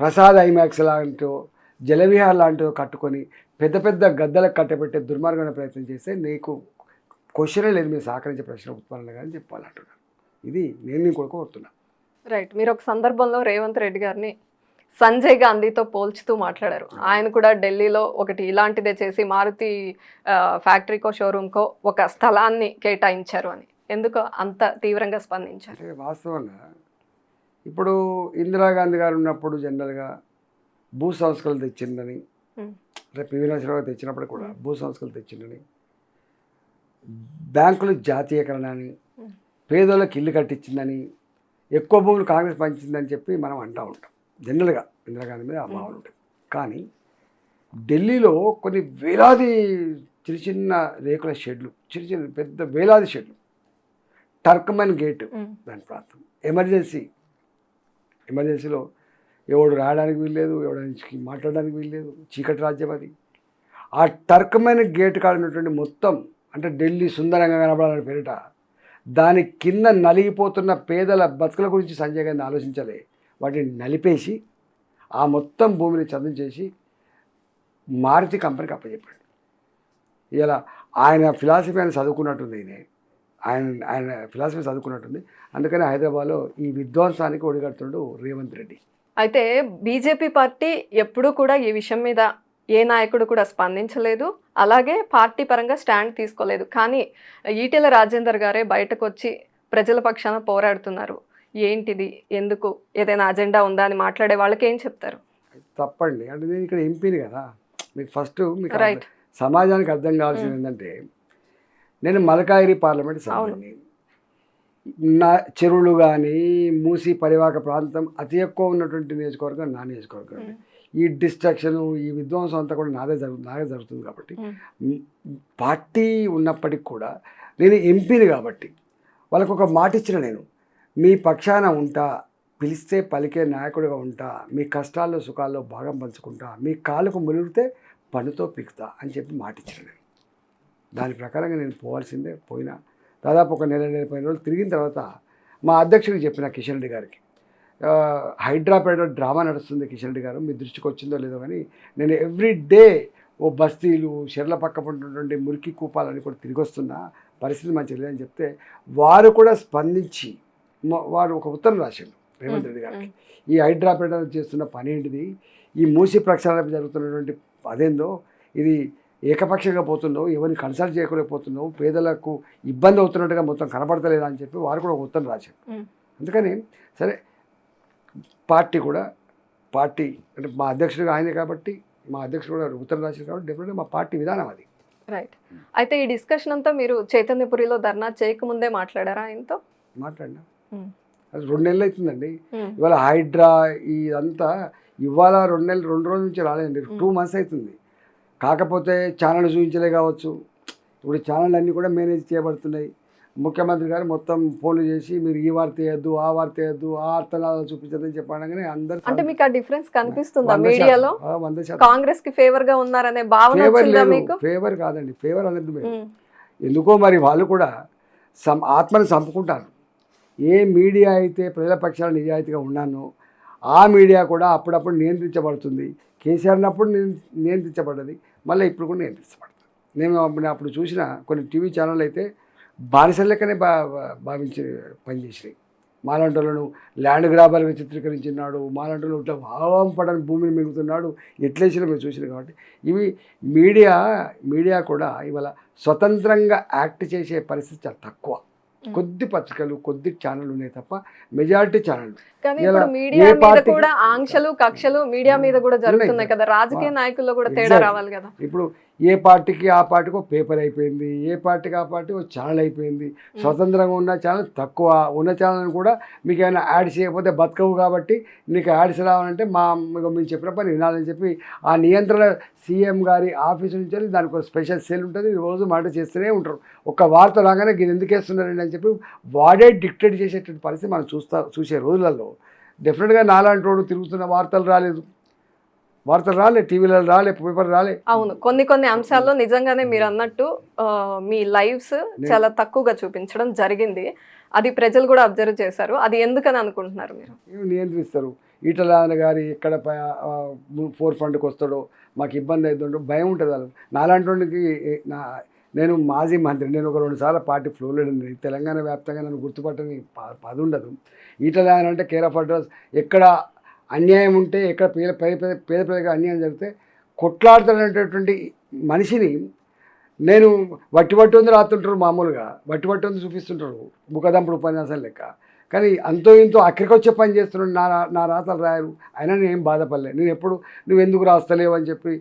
ప్రసాద్ ఐమాక్స్ లాంటివో జలవిహార్ లాంటివో కట్టుకొని పెద్ద పెద్ద గద్దలకు కట్టబెట్టే దుర్మార్గమైన ప్రయత్నం చేస్తే నీకు క్వశ్చనే లేదు, మీరు సహకరించే ప్రశ్న ఉత్పన్న కానీ చెప్పాలంటున్నాను. ఇది నేను నీ కొడుకు కోరుతున్నా. రైట్. మీరు ఒక సందర్భంలో రేవంత్ రెడ్డి గారిని సంజయ్ గాంధీతో పోల్చుతూ మాట్లాడారు. ఆయన కూడా ఢిల్లీలో ఒకటి ఇలాంటిదే చేసి మారుతి ఫ్యాక్టరీకో షోరూమ్కో ఒక స్థలాన్ని కేటాయించారు అని. ఎందుకు అంత తీవ్రంగా స్పందించారు? అంటే వాస్తవంగా ఇప్పుడు ఇందిరాగాంధీ గారు ఉన్నప్పుడు జనరల్గా భూ సంస్కరణలు తెచ్చిందని, రేపు పివి నరసింహారావు తెచ్చినప్పుడు కూడా భూ సంస్కరణలు తెచ్చిందని, బ్యాంకులు జాతీయకరణ అని, పేదోళ్ళకి ఇల్లు కట్టించిందని, ఎక్కువ భూములు కాంగ్రెస్ పంచిందని చెప్పి మనం అంటూ ఉంటాం. జనరల్గా ఇందిరాగాంధీ మీద ఆ భావన ఉంటుంది. కానీ ఢిల్లీలో కొన్ని వేలాది చిన్న చిన్న రేకుల షెడ్లు, చిన్న చిన్న పెద్ద వేలాది షెడ్లు, టర్క్మన్ గేటు దాని ప్రాంతం, ఎమర్జెన్సీలో ఎవడు రావడానికి వీల్లేదు, ఎవడానికి మాట్లాడడానికి వీల్లేదు, చీకటి రాజ్యం అది. ఆ టర్క్మన్ గేట్ కాడినటువంటి మొత్తం అంటే ఢిల్లీ సుందరంగా కనబడాలని పేరిట దాని కింద నలిగిపోతున్న పేదల బతుకుల గురించి సంజయ్ గాంధీ ఆలోచించలే. వాటిని నలిపేసి ఆ మొత్తం భూమిని చదును చేసి మారుతి కంపెనీకి అప్పచెప్పాడు. ఇలా ఆయన ఫిలాసఫీ ఆయన చదువుకున్నట్టుంది, ఆయన ఫిలాసఫీ చదువుకున్నట్టుంది. అందుకని హైదరాబాద్లో ఈ విధ్వంసానికి ఒడిగడుతుండు రేవంత్ రెడ్డి. అయితే బీజేపీ పార్టీ ఎప్పుడూ కూడా ఈ విషయం మీద ఏ నాయకుడు కూడా స్పందించలేదు, అలాగే పార్టీ పరంగా స్టాండ్ తీసుకోలేదు. కానీ ఈటెల రాజేందర్ గారే బయటకు వచ్చి ప్రజల పక్షాన పోరాడుతున్నారు. ఏంటిది, ఎందుకు, ఏదైనా అజెండా ఉందా అని మాట్లాడే వాళ్ళకి ఏం చెప్తారు? తప్పండి. అంటే నేను ఇక్కడ ఎంపీని కదా, మీకు ఫస్ట్ మీకు రైట్. సమాజానికి అర్థం కావాల్సింది ఏంటంటే, నేను మలకాయిరి పార్లమెంట్ సభ్యుడిని. నా చెరువులు కానీ మూసి పరివాహక ప్రాంతం అతి ఎక్కువ ఉన్నటువంటి నియోజకవర్గం నా నియోజకవర్గం. ఈ డిస్ట్రక్షన్, ఈ విధ్వంసం అంతా కూడా నాదే జరుగుతుంది. కాబట్టి పార్టీ ఉన్నప్పటికి కూడా నేను ఎంపీని కాబట్టి వాళ్ళకు ఒక మాట ఇచ్చిన, నేను మీ పక్షాన ఉంటా, పిలిస్తే పలికే నాయకుడిగా ఉంటా, మీ కష్టాల్లో సుఖాల్లో భాగం పంచుకుంటా, మీ కాళ్ళకు ములిగితే పన్నుతో పికుతా అని చెప్పి మాట ఇచ్చిన నేను. దాని ప్రకారంగా నేను పోవాల్సిందే. పోయినా దాదాపు ఒక నెల 15 రోజులు తిరిగిన తర్వాత మా అధ్యక్షుడికి చెప్పిన, కిషన్ రెడ్డి గారికి, హైడ్రాపేట డ్రామా నడుస్తుంది కిషన్ రెడ్డి గారు, మీ దృష్టికి వచ్చిందో లేదో కానీ నేను ఎవ్రీ డే ఓ బస్తీలు షెర్ల పక్క ఉన్నటువంటి మురికి కూపాలని కూడా తిరిగి వస్తున్నా, పరిస్థితి మంచిగా లేదని చెప్తే వారు కూడా స్పందించి వారు ఒక ఉత్తరం రాశారు రేవంత్ రెడ్డి గారికి. ఈ హైడ్రాపేట చేస్తున్న పని ఏంటిది, ఈ మూసి ప్రక్షాళన జరుగుతున్నటువంటి అదేందో, ఇది ఏకపక్షంగా పోతున్నావు, ఎవరిని కన్సల్ట్ చేయలేకపోతున్నావు, పేదలకు ఇబ్బంది అవుతున్నట్టుగా మొత్తం కనపడతలేదా అని చెప్పి వారు కూడా ఒక ఉత్తరం రాశారు. అందుకని సరే, పార్టీ అంటే మా అధ్యక్షుడిగా ఆయనే కాబట్టి, మా అధ్యక్షుడు కూడా ఉత్తరం రాశారు కాబట్టి డెఫినెట్గా మా పార్టీ విధానం అది. రైట్. అయితే ఈ డిస్కషన్ అంతా మీరు చైతన్యపురిలో ధర్నా చేయకముందే మాట్లాడారా ఆయనతో? మాట్లాడినా. అది 2 నెలలు అవుతుందండి. ఇవాళ హైడ్రా ఇదంతా ఇవాళ 2 రోజుల నుంచి రాలేదండి, 2 months అవుతుంది. కాకపోతే ఛానల్ చూపించలే కావచ్చు, ఇప్పుడు ఛానల్ అన్నీ కూడా మేనేజ్ చేయబడుతున్నాయి. ముఖ్యమంత్రి గారు మొత్తం ఫోన్లు చేసి మీరు ఈ వార్త వేయద్దు, ఆ వార్త వేయద్దు, ఆ అర్థనాలు చూపించదని చెప్పగానే అందరూ. అంటే మీకు ఆ డిఫరెన్స్ కనిపిస్తుందా మీడియాలో? 100% కాంగ్రెస్ కి ఫేవర్ గా ఉన్నారనే భావన వచ్చిందా మీకు? ఫేవర్ కాదండి, ఫేవర్ అనేది మేము ఎందుకో మరి వాళ్ళు కూడా ఆత్మను చంపుకుంటారు. ఏ మీడియా అయితే ప్రజల పక్షాన నిజాయితీగా ఉన్నానో ఆ మీడియా కూడా అప్పుడప్పుడు నియంత్రించబడుతుంది. కేసీఆర్ అన్నప్పుడు నియంత్రించబడ్డది, మళ్ళీ ఇప్పుడు కూడా నియంత్రించబడుతుంది. నేను అప్పుడు చూసిన కొన్ని టీవీ ఛానల్ అయితే బానిసల లెక్కనే భావించి పనిచేసినాయి. మాలాంటోళ్ళను ల్యాండ్ గ్రాబర్గా చిత్రీకరించినాడు, మాలాంటోళ్ళు ఇట్లా భావం పడని భూమిని మిగుతున్నాడు, ఎట్లేసినా మేము చూసినాం. కాబట్టి ఇవి మీడియా కూడా ఇవాళ స్వతంత్రంగా యాక్ట్ చేసే పరిస్థితి చాలా తక్కువ. కొద్ది పత్రికలు, కొద్ది ఛానల్ ఉన్నాయి తప్ప మెజారిటీ ఛానల్. కానీ ఇప్పుడు మీడియా మీద కూడా ఆంక్షలు, కక్షలు మీడియా మీద కూడా జరుగుతున్నాయి కదా, రాజకీయ నాయకుల్లో కూడా తేడా రావాలి కదా. ఇప్పుడు ఏ పార్టీకి ఆ పార్టీకి ఒక పేపర్ అయిపోయింది, ఏ పార్టీకి ఆ పార్టీ ఒక ఛానల్ అయిపోయింది. స్వతంత్రంగా ఉన్న ఛానల్ తక్కువ, ఉన్న ఛానల్ కూడా మీకు ఏమైనా యాడ్ చేయకపోతే బతకవు కాబట్టి నీకు యాడ్స్ రావాలంటే మేము చెప్పిన పని వినాలని చెప్పి ఆ నియంత్రణ సీఎం గారి ఆఫీస్ నుంచి వెళ్ళి దానికి ఒక స్పెషల్ సెల్ ఉంటుంది, రోజు మాట చేస్తూనే ఉంటారు. ఒక వార్త రాగానే ఇది ఎందుకు వేస్తున్నారండి అని చెప్పి వాడే డిక్టేట్ చేసేటువంటి పరిస్థితి మనం చూసే రోజులలో డెఫినెట్గా నాలాంటి వాడు తిరుగుతున్న వార్తలు రాలేదు. వార్తలు రాలే, టీవీలో రాలే, పేపర్ రాలే. అవును, కొన్ని అంశాల్లో నిజంగానే మీరు అన్నట్టు మీ లైవ్స్ చాలా తక్కువగా చూపించడం జరిగింది. అది ప్రజలు కూడా అబ్జర్వ్ చేశారు. అది ఎందుకని అనుకుంటున్నారు మీరు? నియంత్రిస్తారు. ఈటల రాజేందర్ గారు ఎక్కడ ఫోర్ ఫ్రంట్కి వస్తాడో, మాకు ఇబ్బంది అవుతుండో భయం ఉంటుంది వాళ్ళకి. నాలాంటి వాడికి నేను మాజీ మంత్రి, నేను ఒక 2 సార్లు పార్టీ ఫ్లోలో ఉంది. తెలంగాణ వ్యాప్తంగా నన్ను గుర్తుపట్టని పది ఉండదు. ఈటల రాజేందర్ అంటే కేర్ ఆఫ్ అడ్రస్. ఎక్కడ అన్యాయం ఉంటే, ఎక్కడ పేద ప్రజలకు అన్యాయం జరిగితే కొట్లాడుతున్నటువంటి మనిషిని నేను వట్టి ఉంది రాస్తుంటారు. మామూలుగా వట్టి ఉంది చూపిస్తుంటారు ముఖదంపుడు ఉపన్యాసం లెక్క. కానీ అంతో ఇంతో అక్కడికి వచ్చే పని చేస్తున్నాడు. నా రాతలు రాయరు, అయినా నేనేం బాధపడలే. నేను ఎప్పుడు నువ్వు ఎందుకు రాస్తలేవు అని చెప్పి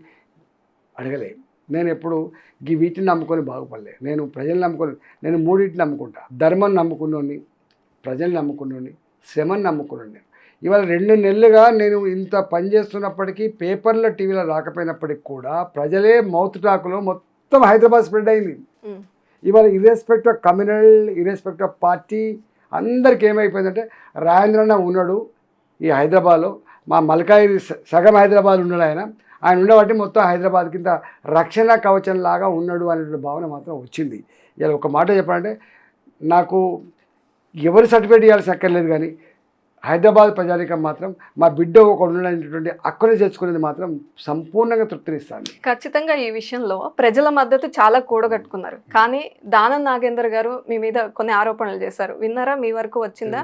అడగలే. నేను ఎప్పుడు వీటిని నమ్ముకొని బాగుపడలే. నేను ప్రజల్ని నమ్ముకొని, నేను మూడింటిని నమ్ముకుంటా. ధర్మం నమ్ముకున్నోని, ప్రజల్ని నమ్ముకున్నోని, శ్రమని నమ్ముకున్నాను. నేను ఇవాళ 2 నెలలుగా నేను ఇంత పని చేస్తున్నప్పటికీ, పేపర్లో టీవీలో రాకపోయినప్పటికి కూడా ప్రజలే మౌత్ టాక్లో మొత్తం హైదరాబాద్ స్ప్రెడ్ అయింది. ఇవాళ ఇర్రెస్పెక్ట్ ఆఫ్ కమ్యూనల్, ఇర్రెస్పెక్ట్ ఆఫ్ పార్టీ, అందరికి ఏమైపోయిందంటే రాజేంద్రన్న ఉన్నాడు ఈ హైదరాబాద్లో, మా మల్కాయి సగం హైదరాబాద్ ఉన్నాడు. ఆయన ఉండబట్టి మొత్తం హైదరాబాద్ కింద రక్షణ కవచంలాగా ఉన్నాడు అనే భావన మాత్రం వచ్చింది. ఇలా ఒక మాట చెప్పాలంటే, నాకు ఎవరు సర్టిఫికేట్ ఇవ్వాల్సి అక్కర్లేదు, కానీ హైదరాబాద్ ప్రజానికం మాత్రం మా బిడ్డ ఒక ఉండేటువంటి అక్కడే చేసుకునేది మాత్రం సంపూర్ణంగా తృప్తినిస్తాను. ఖచ్చితంగా ఈ విషయంలో ప్రజల మద్దతు చాలా కూడగట్టుకున్నారు. కానీ దానం నాగేందర్ గారు మీ మీద కొన్ని ఆరోపణలు చేశారు. విన్నారా? మీ వరకు వచ్చిందా?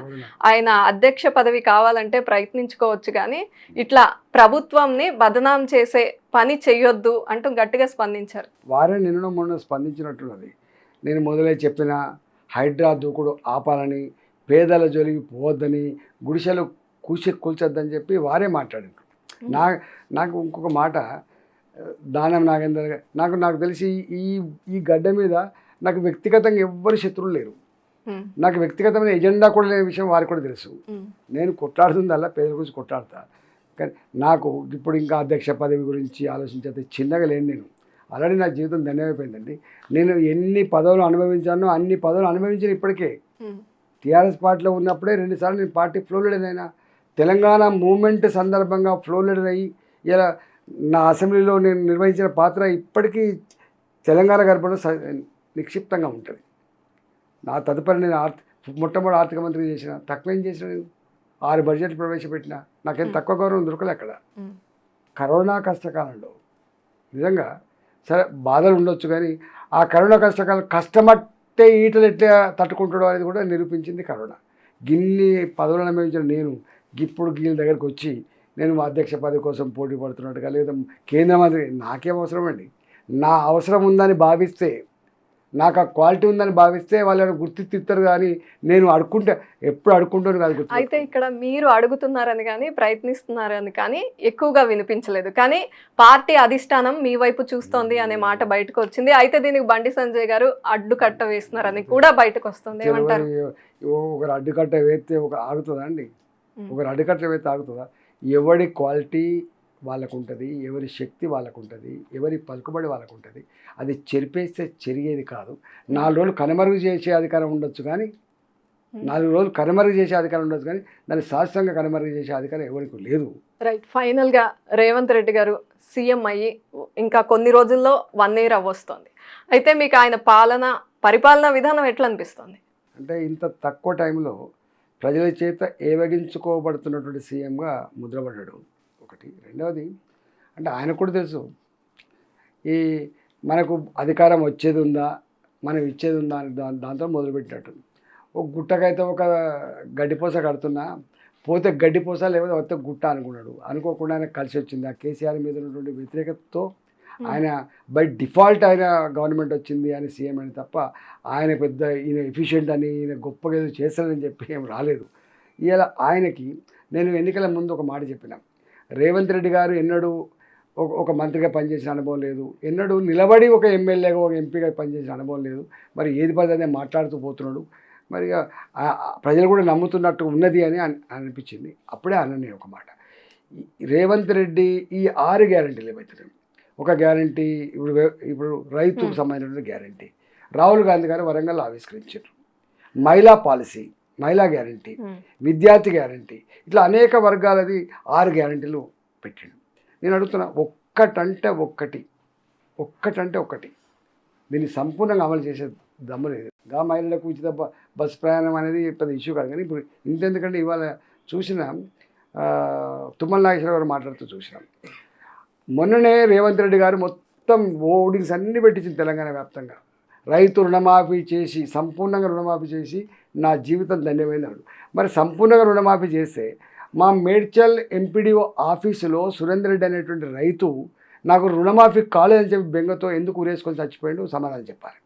ఆయన అధ్యక్ష పదవి కావాలంటే ప్రయత్నించుకోవచ్చు, కానీ ఇట్లా ప్రభుత్వంని బదనాం చేసే పని చెయ్యొద్దు అంటూ గట్టిగా స్పందించారు. వారే నిన్న మొన్న స్పందించినట్టున్నది. నేను మొదలై చెప్పిన హైడ్రా దూకుడు ఆపాలని, పేదల జోలికి పోవద్దని, గుడిసెలు కూల్చొద్దని చెప్పి వారే మాట్లాడారు. నాకు ఇంకొక మాట, దానం నాగేందర్ నాకు తెలిసి ఈ గడ్డ మీద నాకు వ్యక్తిగతంగా ఎవ్వరు శత్రువులు లేరు. నాకు వ్యక్తిగతమైన ఎజెండా కూడా లేని విషయం వారికి కూడా తెలుసు. నేను కొట్లాడుతుందల్లా పేదల గురించి కొట్లాడతా. కానీ నాకు ఇప్పుడు ఇంకా అధ్యక్ష పదవి గురించి ఆలోచించేది చిన్నగా లేను. నేను ఆల్రెడీ నా జీవితం ధన్యమైపోయిందండి. నేను ఎన్ని పదవులు అనుభవించానో అన్ని పదవులు అనుభవించిన ఇప్పటికే. టీఆర్ఎస్ పార్టీలో ఉన్నప్పుడే 2 సార్లు నేను పార్టీ ఫ్లో లీడర్ అయినా. తెలంగాణ మూమెంట్ సందర్భంగా ఫ్లో లీడర్ అయ్యి ఇలా నా అసెంబ్లీలో నేను నిర్వహించిన పాత్ర ఇప్పటికీ తెలంగాణ గర్భంలో నిక్షిప్తంగా ఉంటుంది. నా తదుపరి నేను మొట్టమొదటి ఆర్థిక మంత్రి చేసిన, తక్కువేం చేసిన, నేను 6 బడ్జెట్లు ప్రవేశపెట్టిన. నాకేం తక్కువ గౌరవం దొరకలే అక్కడ. కరోనా కష్టకాలంలో నిజంగా సరే బాధలు ఉండొచ్చు, కానీ ఆ కరోనా కష్టకాలం కష్టమట్టే ఈటలు ఎట్లా తట్టుకుంటాడో అనేది కూడా నిరూపించింది కరోనా. గిన్ని పదవులను అనుభవించిన నేను ఇప్పుడు వీళ్ళ దగ్గరికి వచ్చి నేను మా అధ్యక్ష పదవి కోసం పోటీ పడుతున్నట్టుగా, లేదా కేంద్ర మంత్రి, నాకేం అవసరం అండి? నా అవసరం ఉందని భావిస్తే, నాకు ఆ క్వాలిటీ ఉందని భావిస్తే వాళ్ళని గుర్తిస్తారు. కానీ నేను ఎప్పుడు అడుక్కుంటాను కాదు. అయితే ఇక్కడ మీరు అడుగుతున్నారని కానీ ప్రయత్నిస్తున్నారని కానీ ఎక్కువగా వినిపించలేదు, కానీ పార్టీ అధిష్టానం మీ వైపు చూస్తోంది అనే మాట బయటకు వచ్చింది. అయితే దీనికి బండి సంజయ్ గారు అడ్డుకట్ట వేస్తున్నారని కూడా బయటకు వస్తుంది. ఏమంటారు? ఒకరు అడ్డుకట్ట వేస్తే ఆగుతుందా అండి? ఒకరు అడ్డుకట్ట వేస్తే ఆగుతుందా? ఎవరి క్వాలిటీ వాళ్ళకు ఉంటుంది, ఎవరి శక్తి వాళ్ళకు ఉంటుంది, ఎవరి పలుకుబడి వాళ్ళకు ఉంటుంది. అది చెరిపేస్తే చెరిగేది కాదు. 4 రోజులు కనుమరుగు చేసే అధికారం ఉండొచ్చు, కానీ 4 రోజులు కనుమరుగు చేసే అధికారం ఉండొచ్చు, కానీ దాన్ని శాశ్వతంగా కనుమరుగు చేసే అధికారం ఎవరికి లేదు. రైట్. ఫైనల్గా రేవంత్ రెడ్డి గారు సీఎం అయ్యి ఇంకా కొన్ని రోజుల్లో 1 year అవ్వొస్తుంది. అయితే మీకు ఆయన పరిపాలనా విధానం ఎట్లా అనిపిస్తుంది? అంటే ఇంత తక్కువ టైంలో ప్రజల చేత ఏవగించుకోబడుతున్నటువంటి సీఎంగా ముద్రపడ్డాడు ఒకటి. రెండవది అంటే ఆయనకు కూడా తెలుసు ఈ మనకు అధికారం వచ్చేది ఉందా, మనం ఇచ్చేది ఉందా అని దాంతో మొదలుపెట్టినట్టు. ఒక గుట్టకైతే ఒక గడ్డిపోస కడుతున్నా, పోతే గడ్డిపోస లేకపోతే వస్తే గుట్ట అనుకున్నాడు. అనుకోకుండా ఆయన కలిసి వచ్చింది. ఆ కేసీఆర్ మీద ఉన్నటువంటి వ్యతిరేకతతో ఆయన బై డిఫాల్ట్ ఆయన గవర్నమెంట్ వచ్చింది అని సీఎం అని తప్ప, ఆయన పెద్ద ఈయన ఎఫిషియెంట్ అని, ఈయన గొప్పగా ఏదో చేస్తాడని చెప్పి ఏం రాలేదు. ఇలా ఆయనకి నేను ఎన్నికల ముందు ఒక మాట చెప్పిన, రేవంత్ రెడ్డి గారు ఎన్నడూ ఒక మంత్రిగా పనిచేసిన అనుభవం లేదు, ఎన్నడూ నిలబడి ఒక ఎమ్మెల్యేగా ఒక ఎంపీగా పనిచేసిన అనుభవం లేదు. మరి ఏది పదే మాట్లాడుతూ పోతున్నాడు. మరి ప్రజలు కూడా నమ్ముతున్నట్టు ఉన్నది అని అనిపించింది. అప్పుడే అన్నాను నేను ఒక మాట, రేవంత్ రెడ్డి ఈ 6 గ్యారెంటీలు ఏవైతే, ఒక గ్యారంటీ ఇప్పుడు రైతుకు సంబంధించిన గ్యారంటీ రాహుల్ గాంధీ గారు వరంగల్లో ఆవిష్కరించారు. మహిళా పాలసీ, మహిళా గ్యారంటీ, విద్యార్థి గ్యారంటీ, ఇట్లా అనేక వర్గాలది 6 గ్యారంటీలు పెట్టాడు. నేను అడుగుతున్నా, ఒక్కటంటే ఒక్కటి దీన్ని సంపూర్ణంగా అమలు చేసే దమ్ము లేదు. మహిళలకు ఉచిత బస్సు ప్రయాణం అనేది పెద్ద ఇష్యూ కాదు. కానీ ఇప్పుడు ఇంతెందుకంటే ఇవాళ చూసిన తుమ్మల నాగేశ్వర గారు మాట్లాడుతూ చూసినాం. మొన్ననే రేవంత్ రెడ్డి గారు మొత్తం ఓడింగ్స్ అన్నీ పెట్టించింది తెలంగాణ వ్యాప్తంగా. రైతు రుణమాఫీ చేసి, సంపూర్ణంగా రుణమాఫీ చేసి నా జీవితం ధన్యమైంది అన్నాడు. మరి సంపూర్ణంగా రుణమాఫీ చేస్తే మా మేడ్చల్ ఎంపీడీఓ ఆఫీసులో సురేందర్ రెడ్డి అనేటువంటి రైతు నాకు రుణమాఫీ కాలేదని చెప్పి బెంగతో ఎందుకు ఊరేసుకొని చచ్చిపోయాడు, సమాధానం చెప్పాలి.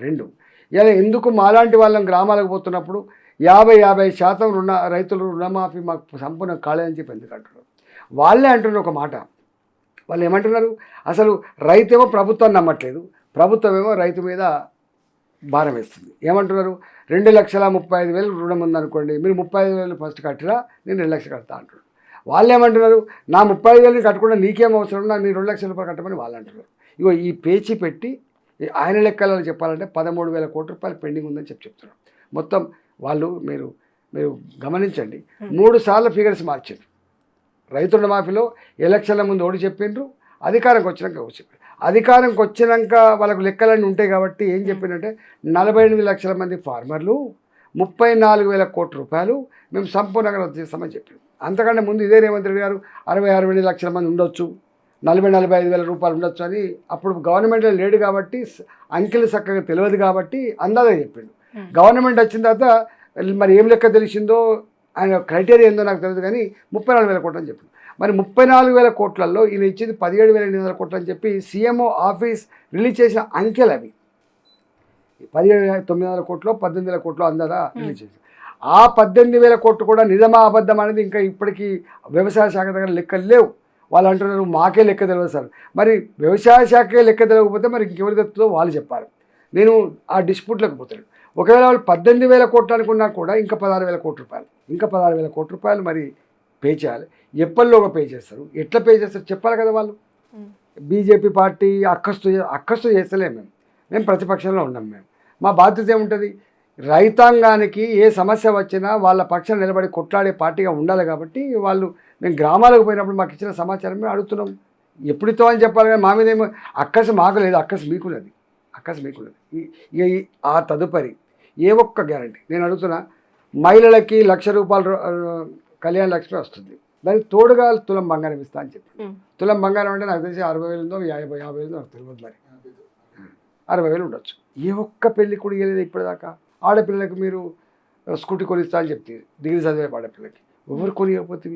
2, ఇలా ఎందుకు మాలాంటి వాళ్ళని గ్రామాలకు పోతున్నప్పుడు 50% రైతులు రుణమాఫీ మాకు సంపూర్ణ కాలేదని చెప్పి ఎందుకు అంటున్నారు? వాళ్ళే అంటున్నారు ఒక మాట. వాళ్ళు ఏమంటున్నారు, అసలు రైతేమో ప్రభుత్వాన్ని నమ్మట్లేదు, ప్రభుత్వం ఏమో రైతు మీద భారం వేస్తుంది. ఏమంటున్నారు, 2,35,000 రుణం ఉందనుకోండి, మీరు 35,000 ఫస్ట్ కట్టిరా, నేను 2 లక్షలు కడతా అంటున్నారు. వాళ్ళు ఏమంటున్నారు, నా 35,000 కట్టకుండా నీకేం అవసరం, నాకు నీ 2 లక్షల రూపాయలు కట్టమని వాళ్ళు అంటున్నారు. ఇగో ఈ పేచి పెట్టి ఆయన లెక్కలలో చెప్పాలంటే 13,000 కోట్ల రూపాయలు పెండింగ్ ఉందని చెప్తున్నారు. మొత్తం వాళ్ళు మీరు గమనించండి, 3 సార్లు ఫిగర్స్ మార్చారు. రైతు రుణమాఫీలో ఎలక్షన్ల ముందు ఒకటి చెప్పిండ్రు, అధికారంకి వచ్చినాక ఒకటి చెప్పారు. అధికారంకి వచ్చినాక వాళ్ళకు లెక్కలన్నీ ఉంటాయి కాబట్టి ఏం చెప్పిందంటే 48 లక్షల మంది ఫార్మర్లు 34,000 కోట్ల రూపాయలు మేము సంపూర్ణంగా రద్దు చేస్తామని చెప్పారు. అంతకంటే ముందు ఇదే రేవంత్ రెడ్డి గారు 60-62 లక్షల మంది ఉండొచ్చు, 40-45,000 రూపాయలు ఉండొచ్చు అని అప్పుడు గవర్నమెంట్లో లేడు కాబట్టి, అంకెలు చక్కగా తెలియదు కాబట్టి అందాజ చెప్పిండు. గవర్నమెంట్ వచ్చిన తర్వాత మరి ఏం లెక్క తెలిసిందో ఆయన క్రైటీరియా ఏందో నాకు తెలియదు, కానీ 34,000 కోట్లు అని చెప్పిండు. మరి 34,000 కోట్లలో ఈయన ఇచ్చింది 17,800 కోట్లు అని చెప్పి సీఎంఓ ఆఫీస్ రిలీజ్ చేసిన అంకెలు అవి. 17,900 కోట్లు 18,000 కోట్లు అందాదా రిలీజ్ చేసి, ఆ 18,000 కోట్లు కూడా నిజమా అబద్ధం అనేది ఇంకా ఇప్పటికీ వ్యవసాయ శాఖ దగ్గర లెక్కలు లేవు. వాళ్ళు అంటున్నారు మాకే లెక్క తెలియదు సార్. మరి వ్యవసాయ శాఖే లెక్క తెలియకపోతే మరి ఇంకెవరి తెస్తుందో వాళ్ళు చెప్పాలి. నేను ఆ డిస్ప్యూట్లకు పోతాను. ఒకవేళ వాళ్ళు 18,000 కోట్లు అనుకున్నా కూడా ఇంకా 16,000 కోట్ల రూపాయలు మరి పే చేయాలి. ఎప్పటిలోగా పే చేస్తారు, ఎట్లా పే చేస్తారు చెప్పాలి కదా వాళ్ళు. బీజేపీ పార్టీ అక్కస్తు చేస్తలేము మేము ప్రతిపక్షంలో ఉన్నాం. మా బాధ్యత ఏముంటుంది, రైతాంగానికి ఏ సమస్య వచ్చినా వాళ్ళ పక్షాన్ని నిలబడి కొట్లాడే పార్టీగా ఉండాలి. కాబట్టి మేము గ్రామాలకు పోయినప్పుడు మాకు ఇచ్చిన సమాచారం మేము అడుగుతున్నాం. ఎప్పుడుతో అని చెప్పాలి, కానీ మా మీద ఏమో అక్కసు మాకు లేదు, అక్కసు మీకున్నది. ఇక ఆ తదుపరి ఏ ఒక్క గ్యారంటీ నేను అడుగుతున్నా, మహిళలకి 1,00,000 రూపాయలు కళ్యాణ లక్ష్మి వస్తుంది, దానికి తోడుగా తులం బంగారం ఇస్తా అని చెప్పి. తులం బంగారం అంటే నాకు తెలిసి 60,000 ఉందో 50,000 నాకు తెలియదు, మరి 60,000 ఉండొచ్చు. ఏ ఒక్క పెళ్ళి కూడా ఇవ్వలేదు ఇప్పటిదాకా. ఆడపిల్లలకు మీరు స్కూటీ కొనిస్తా అని చెప్తే డిగ్రీ చదివే ఆడపిల్లకి ఎవరు కొనియకపోతే,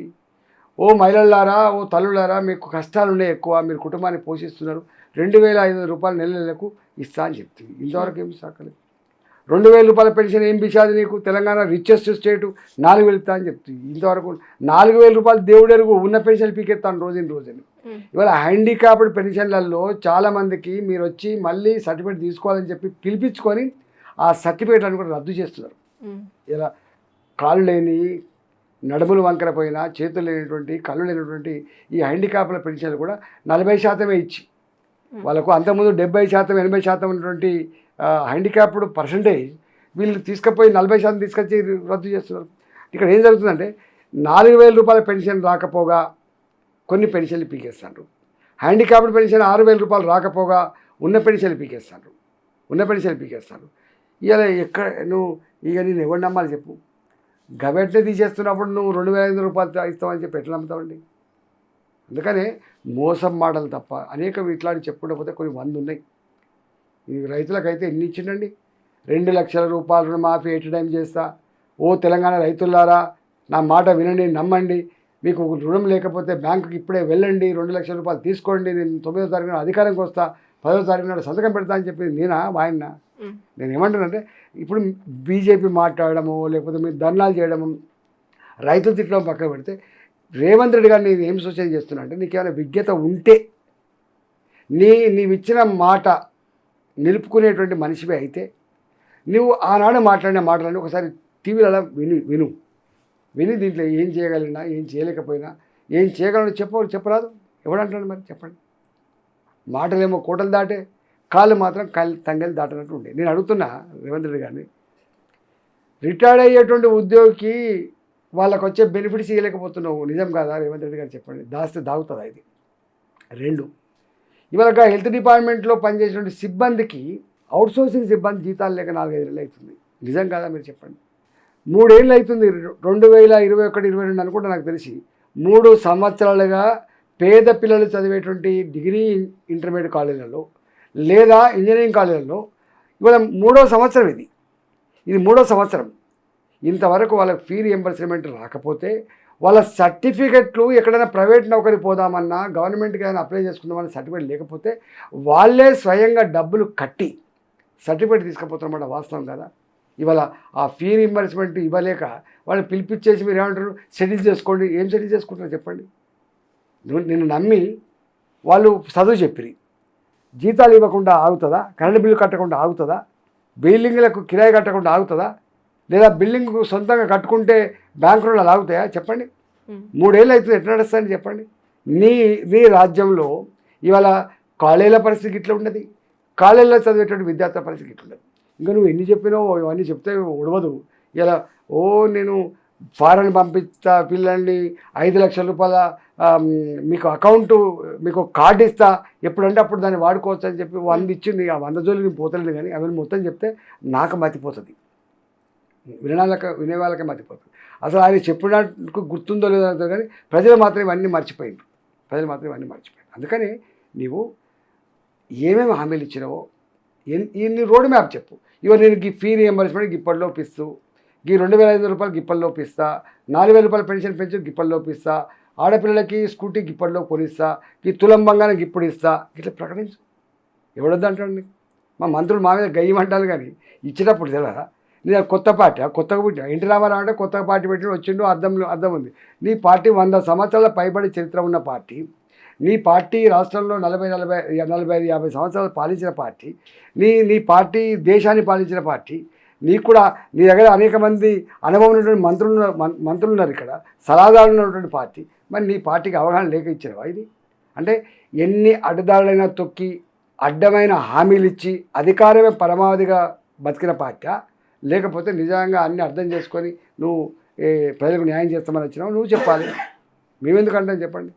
ఓ మహిళలారా, ఓ తల్లులారా, మీకు కష్టాలు ఉన్నాయి ఎక్కువ, మీరు కుటుంబాన్ని పోషిస్తున్నారు, 2,500 రూపాయలు నెలకు ఇస్తా అని చెప్తుంది. ఇంతవరకు ఏమి సాకలేదు. 2,000 రూపాయల పెన్షన్ ఏం పిచ్చాది నీకు, తెలంగాణ రిచెస్ట్ స్టేటు, 4,000 ఇస్తా అని చెప్తుంది. ఇంతవరకు 4,000 రూపాయలు దేవుడెరుగు, ఉన్న పెన్షన్ పీకెత్తాను రోజుని. ఇవాళ హ్యాండిక్యాప్డ్ పెన్షన్లలో చాలామందికి మీరు వచ్చి మళ్ళీ సర్టిఫికేట్ తీసుకోవాలని చెప్పి పిలిపించుకొని ఆ సర్టిఫికేట్లను కూడా రద్దు చేస్తున్నారు. ఇలా కాళ్ళు లేని, నడుములు వంకరపోయినా, చేతులు లేనటువంటి, కళ్ళు లేనటువంటి ఈ హ్యాండిక్యాప్ల పెన్షన్లు కూడా 40% ఇచ్చి వాళ్ళకు అంతకుముందు 70%, 80% ఉన్నటువంటి హ్యాండిక్యాప్డ్ పర్సంటేజ్ వీళ్ళు తీసుకుపోయి 40% తీసుకొచ్చి రద్దు చేస్తున్నారు. ఇక్కడ ఏం జరుగుతుందంటే 4,000 రూపాయల పెన్షన్ రాకపోగా కొన్ని పెన్షన్లు పీకేస్తారు. హ్యాండిక్యాప్డ్ పెన్షన్ 6,000 రూపాయలు రాకపోగా ఉన్న పెన్షన్లు పీకేస్తారు. ఇవాళ నేను ఎవరు నమ్మాలి చెప్పు? గవర్నమెంట్నే తీసేస్తున్నప్పుడు నువ్వు 2,500 రూపాయలు ఇస్తామని చెప్పి ఎట్లా నమ్ముతామండి? అందుకనే మోసం మాటలు తప్ప అనేక ఇట్లాంటి చెప్పుకుంటూ కొన్ని 100 ఉన్నాయి. ఈ రైతులకైతే ఎన్ని ఇచ్చిండండి? 2 లక్షల రూపాయలు రుణమాఫీ ఎట్ టైం చేస్తా. ఓ తెలంగాణ రైతులారా, నా మాట వినండి, నమ్మండి. మీకు రుణం లేకపోతే బ్యాంకుకి ఇప్పుడే వెళ్ళండి, 2 లక్షల రూపాయలు తీసుకోండి, నేను 9వ తారీఖున అధికారంకి వస్తా, 10వ తారీఖున సంతకం పెడతా అని చెప్పి ఆయన నేను ఏమంటానంటే, ఇప్పుడు బీజేపీ మాట్లాడడము, లేకపోతే మీరు ధర్నాలు చేయడము, రైతులు తిట్టడం పక్కన పెడితే, రేవంత్ రెడ్డి గారు నేను ఏం సూచన చేస్తున్నా అంటే, నీకు ఏమైనా విజ్ఞత ఉంటే నీవు ఇచ్చిన మాట నిలుపుకునేటువంటి మనిషివే అయితే నువ్వు ఆనాడు మాట్లాడిన మాటలన్నీ ఒకసారి టీవీలలో విని దీంట్లో ఏం చేయగలిగినా, ఏం చేయలేకపోయినా, ఏం చేయగలను చెప్పరాదు? ఎవడంటాడు మరి చెప్పండి. మాటలేమో కోటలు దాటే, కాళ్ళు మాత్రం తంగలు దాటినట్టు ఉండే. నేను అడుగుతున్నా రేవంత్ రెడ్డి గారిని, రిటైర్డ్ అయ్యేటువంటి ఉద్యోగికి వాళ్ళకు వచ్చే బెనిఫిట్స్ ఇవ్వలేకపోతున్నావు. నిజం కాదా రేవంత్ రెడ్డి గారు చెప్పండి? దాస్తే దాగుతుందా ఇది? 2, ఇవాళ హెల్త్ డిపార్ట్మెంట్లో పనిచేసినటువంటి సిబ్బందికి అవుట్సోర్సింగ్ సిబ్బంది జీతాలు లేక 4-5 నెలలు అవుతుంది. నిజం కాదా మీరు చెప్పండి? 3 ఏళ్ళు అవుతుంది. 2021-22 అనుకుంటా నాకు తెలిసి 3 సంవత్సరాలుగా పేద పిల్లలు చదివేటువంటి డిగ్రీ ఇంటర్మీడియట్ కాలేజీలలో లేదా ఇంజనీరింగ్ కాలేజీలలో ఇవాళ 3వ సంవత్సరం ఇది 3వ సంవత్సరం. ఇంతవరకు వాళ్ళకి ఫీ రియంబర్స్మెంట్ రాకపోతే వాళ్ళ సర్టిఫికెట్లు ఎక్కడైనా ప్రైవేట్ నౌకరీ పోదామన్నా గవర్నమెంట్కి ఏదైనా అప్లై చేసుకుందామన్నా సర్టిఫికెట్ లేకపోతే వాళ్ళే స్వయంగా డబ్బులు కట్టి సర్టిఫికెట్ తీసుకుపోతున్నమాట. వాస్తవం కదా? ఇవాళ ఆ ఫీ రియంబర్స్మెంట్ ఇవ్వలేక వాళ్ళు పిలిపించేసి మీరు ఏమంటారు, సెటిల్ చేసుకోండి. ఏం సెటిల్ చేసుకుంటారో చెప్పండి? నిన్ను నమ్మి వాళ్ళు చదువు చెప్పిరి, జీతాలు ఇవ్వకుండా ఆగుతుందా? కరెంటు బిల్లు కట్టకుండా ఆగుతుందా? బిల్డింగ్లకు కిరాయి కట్టకుండా ఆగుతుందా? లేదా బిల్డింగ్ సొంతంగా కట్టుకుంటే బ్యాంక్ రుణాలు ఆగుతాయా? చెప్పండి. 3 ఏళ్ళు అవుతుంది, ఎట్లా నడుస్తాయని చెప్పండి? నీ రాజ్యంలో ఇవాళ కాలేజీల పరిస్థితి ఇట్లా ఉన్నది, కాలేజీలో చదివేటువంటి విద్యార్థుల పరిస్థితి ఇట్లా ఉండదు. ఇంకా నువ్వు ఎన్ని చెప్పినావు ఇవన్నీ చెప్తే ఉడవదు. ఇలా నేను ఫారెన్ పంపిస్తా పిల్లల్ని, 5 లక్షల రూపాయల మీకు అకౌంటు, మీకు కార్డు ఇస్తా, ఎప్పుడంటే అప్పుడు దాన్ని వాడుకోవచ్చు అని చెప్పి 100 ఇచ్చింది. ఆ 100 జోలు నేను పోతలేదు, కానీ అవి మొత్తం చెప్తే నాకు మతిపోతుంది, వినే వాళ్ళకే మతిపోతుంది. అసలు ఆయన చెప్పినట్టు గుర్తుందో లేదో కానీ ప్రజలు మాత్రం ఇవన్నీ మర్చిపోయింది. అందుకని నీవు ఏమేమి హామీలు ఇచ్చినావో ఇన్ని రోడ్ మ్యాప్ చెప్పు. నేను ఈ ఫీ రియంబర్స్మెంట్ ఇప్పటిలోపు ఇస్తూ, ఈ 2,500 రూపాయలు గిప్పటిలోపు ఇస్తా, 4,000 రూపాయలు పెన్షన్ గిప్పటిలోపు ఇస్తా, ఆడపిల్లలకి స్కూటీ గిప్పటిలో కొనిస్తా, ఈ తులం బంగారం ఇప్పుడు ఇస్తా, ఇట్లా ప్రకటించు. ఎవడొద్దు అంటాడు? మా మంత్రులు మా మీద గయ్యమంటారు, కానీ ఇచ్చేటప్పుడు తెలియదా? నేను కొత్త పార్టీ, కొత్తగా పుట్టిన ఎన్టీ రామారావు అంటే కొత్తగా పార్టీ పెట్టిన వచ్చిండు, అర్థం ఉంది. నీ పార్టీ 100 సంవత్సరాల పైబడి చరిత్ర ఉన్న పార్టీ, నీ పార్టీ రాష్ట్రంలో 45 సంవత్సరాలు పాలించిన పార్టీ, నీ పార్టీ దేశాన్ని పాలించిన పార్టీ, నీకు కూడా నీ దగ్గర అనేక మంది అనుభవం ఉన్నటువంటి మంత్రులు ఉన్నారు, ఇక్కడ సలహాదారులు ఉన్నటువంటి పార్టీ. మరి నీ పార్టీకి అవగాహన లేక ఇచ్చినవా ఇది? అంటే ఎన్ని అడ్డదారులైనా తొక్కి అడ్డమైన హామీలు ఇచ్చి అధికారమే పరమావధిగా బతికిన పార్టీ, లేకపోతే నిజంగా అన్నీ అర్థం చేసుకొని నువ్వు ప్రజలకు న్యాయం చేస్తామని వచ్చినావు నువ్వు చెప్పాలి. మేమెందుకంటే చెప్పండి.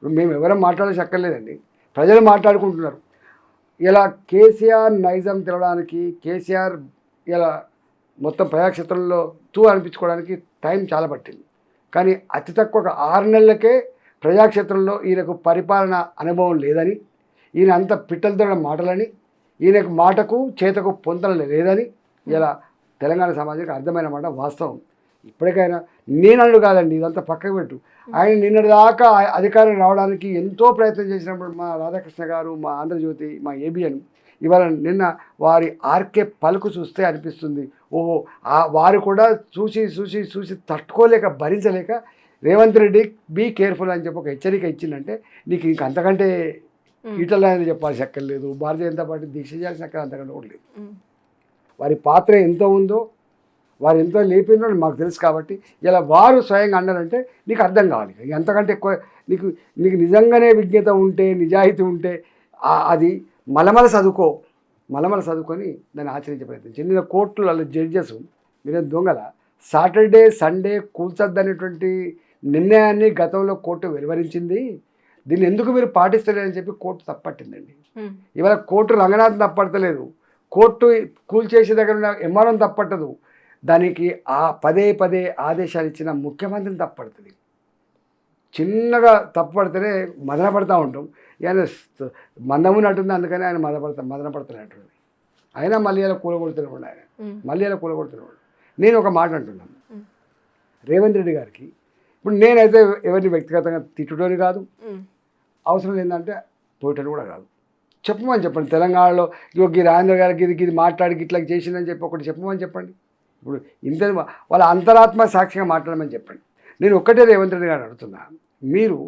మేము ఎవరం మాట్లాడాల్సి అక్కర్లేదండి, ప్రజలు మాట్లాడుకుంటున్నారు. ఇలా కేసీఆర్ నైజం తెలవడానికి, కేసీఆర్ ఇలా మొత్తం ప్రజాక్షేత్రంలో అనిపించుకోవడానికి టైం చాలా పట్టింది. కానీ అతి తక్కువ ఒక 6 నెలలకే ప్రజాక్షేత్రంలో ఈయనకు పరిపాలన అనుభవం లేదని, ఈయన అంత పిట్టలతో మాటలని, ఈయనకు మాటకు చేతకు పొంతన లేదని ఇలా తెలంగాణ సమాజానికి అర్థమైన మాట వాస్తవం. ఇప్పటికైనా నేనన్ను కాదండి, ఇదంతా పక్కకు పెట్టు. ఆయన నిన్నటిదాకా అధికారం రావడానికి ఎంతో ప్రయత్నం చేసినప్పుడు మా రాధాకృష్ణ గారు, మా ఆంధ్రజ్యోతి, మా ఏబిఎన్, ఇవాళ నిన్న వారి ఆర్కే పలుకు చూస్తే అనిపిస్తుంది, ఓహో వారు కూడా చూసి తట్టుకోలేక భరించలేక రేవంత్ రెడ్డి బీ కేర్ఫుల్ అని చెప్పి ఒక హెచ్చరిక ఇచ్చిందంటే నీకు ఇంక అంతకంటే ఈటల అనేది చెప్పాల్సి అక్కర్లేదు, భారతీయ జనతా పార్టీ దీక్ష చేయాల్సిన అక్కడ అంతకంటే కూడా లేదు. వారి పాత్ర ఎంతో ఉందో, వారు ఎంతో లేపినో మాకు తెలుసు. కాబట్టి ఇలా వారు స్వయంగా అన్నారంటే నీకు అర్థం కావాలి. ఎంతకంటే ఎక్కువ నీకు నిజంగానే విజ్ఞత ఉంటే, నిజాయితీ ఉంటే అది మలమల చదువుకొని దాన్ని ఆచరించే ప్రయత్నం. చిన్న కోర్టులలో జడ్జెస్ మీరే దొంగల సాటర్డే సండే కూల్చొద్దనేటువంటి నిర్ణయాన్ని గతంలో కోర్టు వెలువరించింది. దీన్ని ఎందుకు మీరు పాటిస్తలేదని చెప్పి కోర్టు తప్పట్టిందండి. ఇవాళ కోర్టు రంగనాథ్ తప్పడతలేదు, కోర్టు కూల్చేసే దగ్గర ఉన్న ఎంఆర్ఓ తప్పట్టదు, దానికి పదే ఆదేశాలు ఇచ్చిన ముఖ్యమంత్రిని తప్పడుతుంది. చిన్నగా తప్పడితేనే మదన పడుతూ ఉంటాం. ఆయన మందమున్నట్టుంది, అందుకని ఆయన మదన పడుతున్నట్టుంది. అయినా మళ్ళీ ఇలా కూలగొడుతున్నాడు ఆయన. నేను ఒక మాట అంటున్నాను రేవంత్ రెడ్డి గారికి. ఇప్పుడు నేనైతే ఎవరిని వ్యక్తిగతంగా తిట్టుడని కాదు, అవసరం ఏంటంటే పోయటం కూడా కాదు. చెప్పండి తెలంగాణలో ఈ రాజేంద్ర గారికి ఇది మాట్లాడి ఇట్లా చేసిందని చెప్పి ఒకటి చెప్పండి. ఇప్పుడు ఇంత వాళ్ళ అంతరాత్మ సాక్షిగా మాట్లాడమని చెప్పండి. నేను ఒక్కటే రేవంత్ రెడ్డి గారు అడుగుతున్నా, మీరు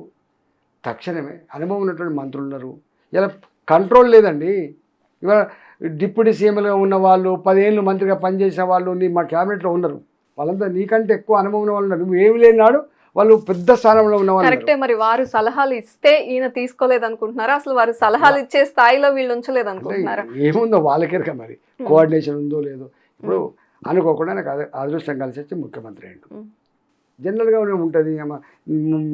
తక్షణమే అనుభవం ఉన్నటువంటి మంత్రులు ఉన్నారు, ఇలా కంట్రోల్ లేదండి. ఇవాళ డిప్యూటీ సీఎంలుగా ఉన్న వాళ్ళు, 10 ఏళ్ళు మంత్రిగా పనిచేసిన వాళ్ళు మా క్యాబినెట్లో ఉన్నారు. వాళ్ళంతా నీకంటే ఎక్కువ అనుభవం ఉన్న వాళ్ళు ఉన్నారు. నువ్వు ఏమి లేనాడు వాళ్ళు పెద్ద స్థానంలో ఉన్న వాళ్ళు. కరెక్టే. మరి వారు సలహాలు ఇస్తే ఈయన తీసుకోలేదు అనుకుంటున్నారా? అసలు వారు సలహాలు ఇచ్చే స్థాయిలో వీళ్ళు ఉంచలేదు అనుకుంటున్నారా? ఏముందో వాళ్ళకే మరి కోఆర్డినేషన్ ఉందో లేదో. ఇప్పుడు అనుకోకుండా నాకు అదృష్టం కలిసి వచ్చి ముఖ్యమంత్రి అయ్యిండు. జనరల్గా ఉంటుంది.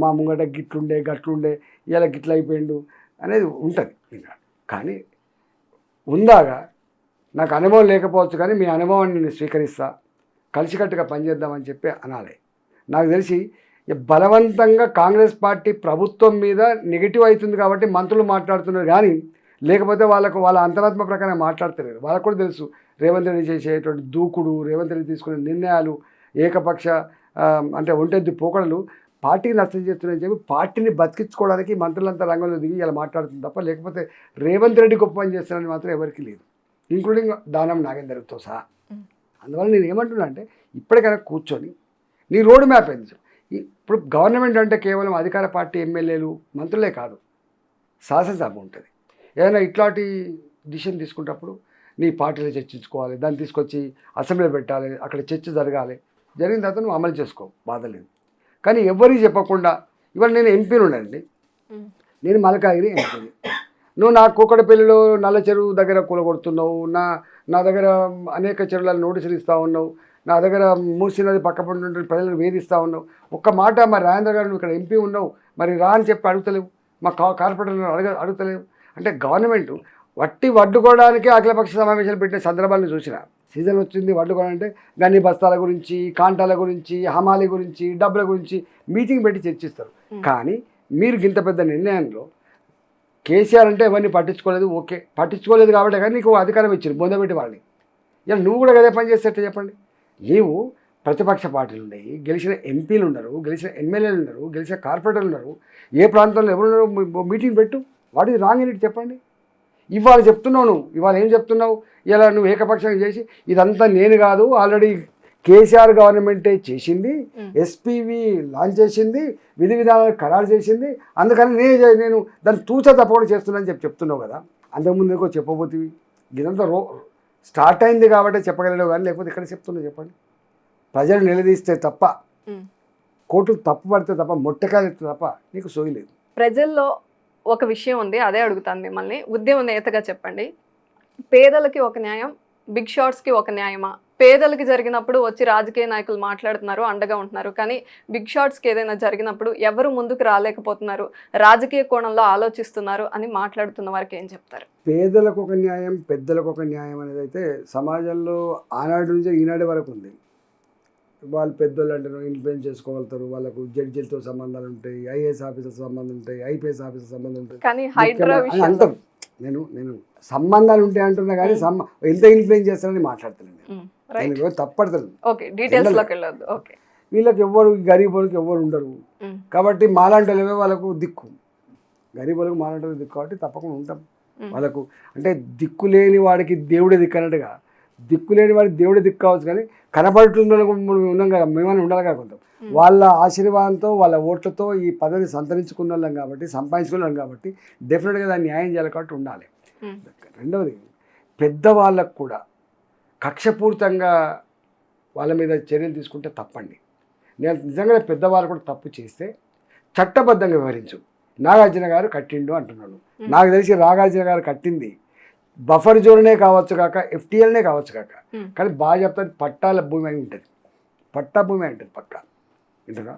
మా ముంగట గిట్లుండే గట్లుండే ఇలా గిట్ల అయిపోయిండు అనేది ఉంటుంది ఇంకా. కానీ ఉందాగా నాకు అనుభవం లేకపోవచ్చు, కానీ మీ అనుభవాన్ని నేను స్వీకరిస్తా, కలిసికట్టుగా పనిచేద్దామని చెప్పి అనాలి. నాకు తెలిసి బలవంతంగా కాంగ్రెస్ పార్టీ ప్రభుత్వం మీద నెగిటివ్ అవుతుంది కాబట్టి మంత్రులు మాట్లాడుతున్నారు, కానీ లేకపోతే వాళ్ళ అంతరాత్మ ప్రకారం మాట్లాడతలేరు. వాళ్ళకు కూడా తెలుసు రేవంత్ రెడ్డి చేసేటువంటి దూకుడు, రేవంత్ రెడ్డి తీసుకునే నిర్ణయాలు, ఏకపక్ష అంటే ఒంటెద్దు పోకడలు పార్టీకి నష్టం చేస్తున్నాయని చెప్పి పార్టీని బతికించుకోవడానికి మంత్రులంతా రంగంలో దిగి ఇలా మాట్లాడుతుంది తప్ప, లేకపోతే రేవంత్ రెడ్డి గొప్ప పని చేస్తారని మాత్రం ఎవరికి లేదు, ఇంక్లూడింగ్ దానం నాగేందర్తో సహా. అందువల్ల నేను ఏమంటున్నా అంటే ఇప్పటికైనా కూర్చొని నీ రోడ్ మ్యాప్ ఏంది. ఇప్పుడు గవర్నమెంట్ అంటే కేవలం అధికార పార్టీ ఎమ్మెల్యేలు మంత్రులే కాదు, శాసనసభ ఉంటుంది. ఏదైనా ఇట్లాంటి డిసిషన్ తీసుకున్నప్పుడు నీ పార్టీలో చర్చించుకోవాలి, దాన్ని తీసుకొచ్చి అసెంబ్లీలో పెట్టాలి, అక్కడ చర్చ జరగాలి, జరిగిన తర్వాత నువ్వు అమలు చేసుకో, బాధ లేదు. కానీ ఎవరికి చెప్పకుండా ఇవాళ నేను ఎంపీని ఉండండి, నేను మలకాగిరి ఎంపీని, నువ్వు నా కూకడపల్లిలో నల్ల చెరువు దగ్గర కూలగొడుతున్నావు, నా దగ్గర అనేక చెరువుల నోటీసులు ఇస్తూ ఉన్నావు, నా దగ్గర మూసీ నది పక్కపడి ప్రజలను వేధిస్తూ ఉన్నావు. ఒక్క మాట మరి రాజేంద్ర గారు నువ్వు ఇక్కడ ఎంపీ ఉన్నావు, మరి రా అని చెప్పి అడుగుతలేవు, మా కార్పొరేటర్లను అడుగుతలేవు. అంటే గవర్నమెంట్ వడ్డుకోవడానికి అఖిలపక్ష సమావేశాలు పెట్టిన సందర్భాలను చూసిన. సీజన్ వచ్చింది వడ్డుకోవాలంటే గన్ని బస్తాల గురించి, కాంటాల గురించి, హమాలి గురించి, డబ్బుల గురించి మీటింగ్ పెట్టి చర్చిస్తారు. కానీ మీరు ఇంత పెద్ద నిర్ణయంలో కేసీఆర్ అంటే ఎవరిని పట్టించుకోలేదు, ఓకే పట్టించుకోలేదు కాబట్టి కానీ నీకు అధికారం ఇచ్చారు బొందబెట్టి వాళ్ళని. ఇలా నువ్వు కూడా అదే పని చేస్తే చెప్పండి. నీవు ప్రతిపక్ష పార్టీలు ఉన్నాయి, గెలిచిన ఎంపీలు ఉన్నారు, గెలిచిన ఎమ్మెల్యేలు ఉన్నారు, గెలిచిన కార్పొరేటర్లు ఉన్నారు, ఏ ప్రాంతంలో ఎవరున్నారో మీటింగ్ పెట్టు, what is wrong in it చెప్పండి. ఇవాళ చెప్తున్నావు నువ్వు, ఇవాళ ఏం చెప్తున్నావు, ఇలా నువ్వు ఏకపక్షంగా చేసి ఇదంతా నేను కాదు ఆల్రెడీ కేసీఆర్ గవర్నమెంటే చేసింది, ఎస్పీవి లాంచ్ చేసింది, విధి విధానాలు ఖరారు చేసింది, అందుకని నేను దాన్ని తూచా తప్పకుండా చేస్తున్నానని చెప్తున్నావు కదా. అంతకుముందు చెప్పబోతుంది ఇదంతా స్టార్ట్ అయింది కాబట్టి చెప్పగలవు, కానీ లేకపోతే ఇక్కడ చెప్తున్నా చెప్పండి. ప్రజలు నిలదీస్తే తప్ప, కోర్టులు తప్పు పడితే తప్ప, మొట్టకాయలు ఎత్తే తప్ప నీకు సోయలేదు. ప్రజల్లో ఒక విషయం ఉంది, అదే అడుగుతాను మిమ్మల్ని. ఉద్యమ నేతగా చెప్పండి, పేదలకి ఒక న్యాయం, బిగ్ షాట్స్కి ఒక న్యాయమా? పేదలకి జరిగినప్పుడు వచ్చి రాజకీయ నాయకులు మాట్లాడుతున్నారు, అండగా ఉంటున్నారు, కానీ బిగ్ షాట్స్కి ఏదైనా జరిగినప్పుడు ఎవరు ముందుకు రాలేకపోతున్నారు, రాజకీయ కోణంలో ఆలోచిస్తున్నారు అని మాట్లాడుతున్న వారికి ఏం చెప్తారు? పేదలకు ఒక న్యాయం, పెద్దలకు ఒక న్యాయం అనేది అయితే సమాజంలో ఆనాటి నుంచి ఈనాటి వరకు ఉంది. వాళ్ళు పెద్దోళ్ళు అంటే ఇన్ఫ్లుయెన్స్ చేసుకోగలుగుతారు, వాళ్ళకు జడ్జిలతో సంబంధాలు ఉంటాయి, ఐఏఎస్ ఆఫీసర్ సంబంధం ఉంటాయి, ఐపీఎస్ ఆఫీసర్ సంబంధం ఉంటాయి, కానీ హైడ్రా అంటారు. నేను సంబంధాలు ఉంటాయి అంటున్నా, కానీ ఎంత ఇన్ఫ్లుయెన్స్ చేస్తారని మాట్లాడుతున్నాను, తప్పడతాను. వీళ్ళకి ఎవ్వరు గరీబులకు ఎవ్వరు ఉండరు కాబట్టి మాలాంటి వాళ్ళకు దిక్కు, గరీబులకు మాలాంటి దిక్కు కాబట్టి తప్పకుండా ఉంటాం వాళ్ళకు. అంటే దిక్కు లేని వాడికి దేవుడే దిక్కు అన్నట్టుగా, దిక్కు లేని వాడికి దేవుడే దిక్కు కావచ్చు, కానీ కనపడుతున్న ఉన్నాం కదా, మేమని ఉండాలి కాకుండా వాళ్ళ ఆశీర్వాదంతో వాళ్ళ ఓట్లతో ఈ పదవిని సంతరించుకున్న వాళ్ళం కాబట్టి, సంపాదించుకున్నాం కాబట్టి డెఫినెట్గా దాన్ని న్యాయం చేయాలి కాబట్టి ఉండాలి. రెండవది, పెద్దవాళ్ళకు కూడా కక్షపూరితంగా వాళ్ళ మీద చర్యలు తీసుకుంటే తప్పండి. నేను నిజంగా పెద్దవాళ్ళు కూడా తప్పు చేస్తే చట్టబద్ధంగా వివరించు. నాగార్జున గారు కట్టిండు అంటున్నాడు, నాకు తెలిసి నాగార్జున గారు కట్టింది బఫర్ జోన్నే కావచ్చు కాక, ఎఫ్టీఎల్నే కావచ్చు కాక, కానీ బాగా చెప్తారు పట్టాల భూమి అయి ఉంటుంది, పట్టా భూమి అయి ఉంటుంది పక్కా. వింటున్నా,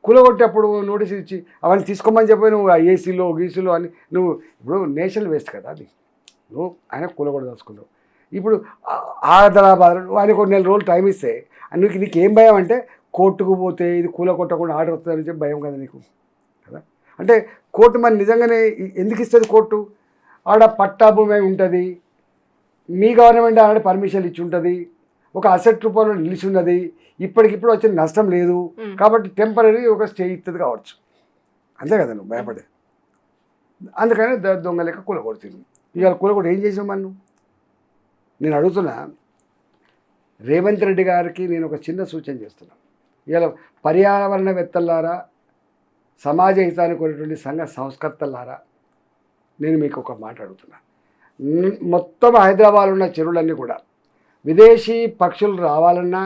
కూలగొట్టేప్పుడు నోటీసులు ఇచ్చి అవన్నీ తీసుకోమని చెప్పి నువ్వు ఆ ఏసీలో గీసీలో అని నువ్వు ఇప్పుడు నేషనల్ వేస్ట్ కదా అది, నువ్వు ఆయన కూలగొట్ట దాచుకున్నావు. ఇప్పుడు హైదరాబాద్ ఆయనకు 4 నెలల రోజులు టైం ఇస్తే నీకు ఏం భయం అంటే కోర్టుకు పోతే ఇది కూలగొట్టకుండా ఆర్డర్ వస్తుందని చెప్పి భయం కదా నీకు కదా. అంటే కోర్టు మరి నిజంగానే ఎందుకు ఇస్తుంది కోర్టు? ఆడ పట్టా భూమి ఉంటుంది, మీ గవర్నమెంట్ ఆల్రెడీ పర్మిషన్ ఇచ్చి ఉంటుంది, ఒక అసెట్ రూపంలో నిలిచి ఉన్నది, ఇప్పటికిప్పుడు వచ్చిన నష్టం లేదు కాబట్టి టెంపరీ ఒక స్టే ఇస్తుంది కావచ్చు, అంతే కదా నువ్వు భయపడే. అందుకని దొంగ లెక్క కూలగొడుతుంది. ఇవాళ కూలగొడు ఏం చేసావు మనం? నేను అడుగుతున్నా, రేవంత్ రెడ్డి గారికి నేను ఒక చిన్న సూచన చేస్తున్నాను. ఇవాళ పర్యావరణవేత్తలారా, సమాజ హితాన్ని కోరేటువంటి సంఘ సంస్కర్తలారా, నేను మీకు ఒక మాట అడుగుతున్నా. మొత్తం హైదరాబాద్ ఉన్న చెరువులన్నీ కూడా విదేశీ పక్షులు రావాలన్నా,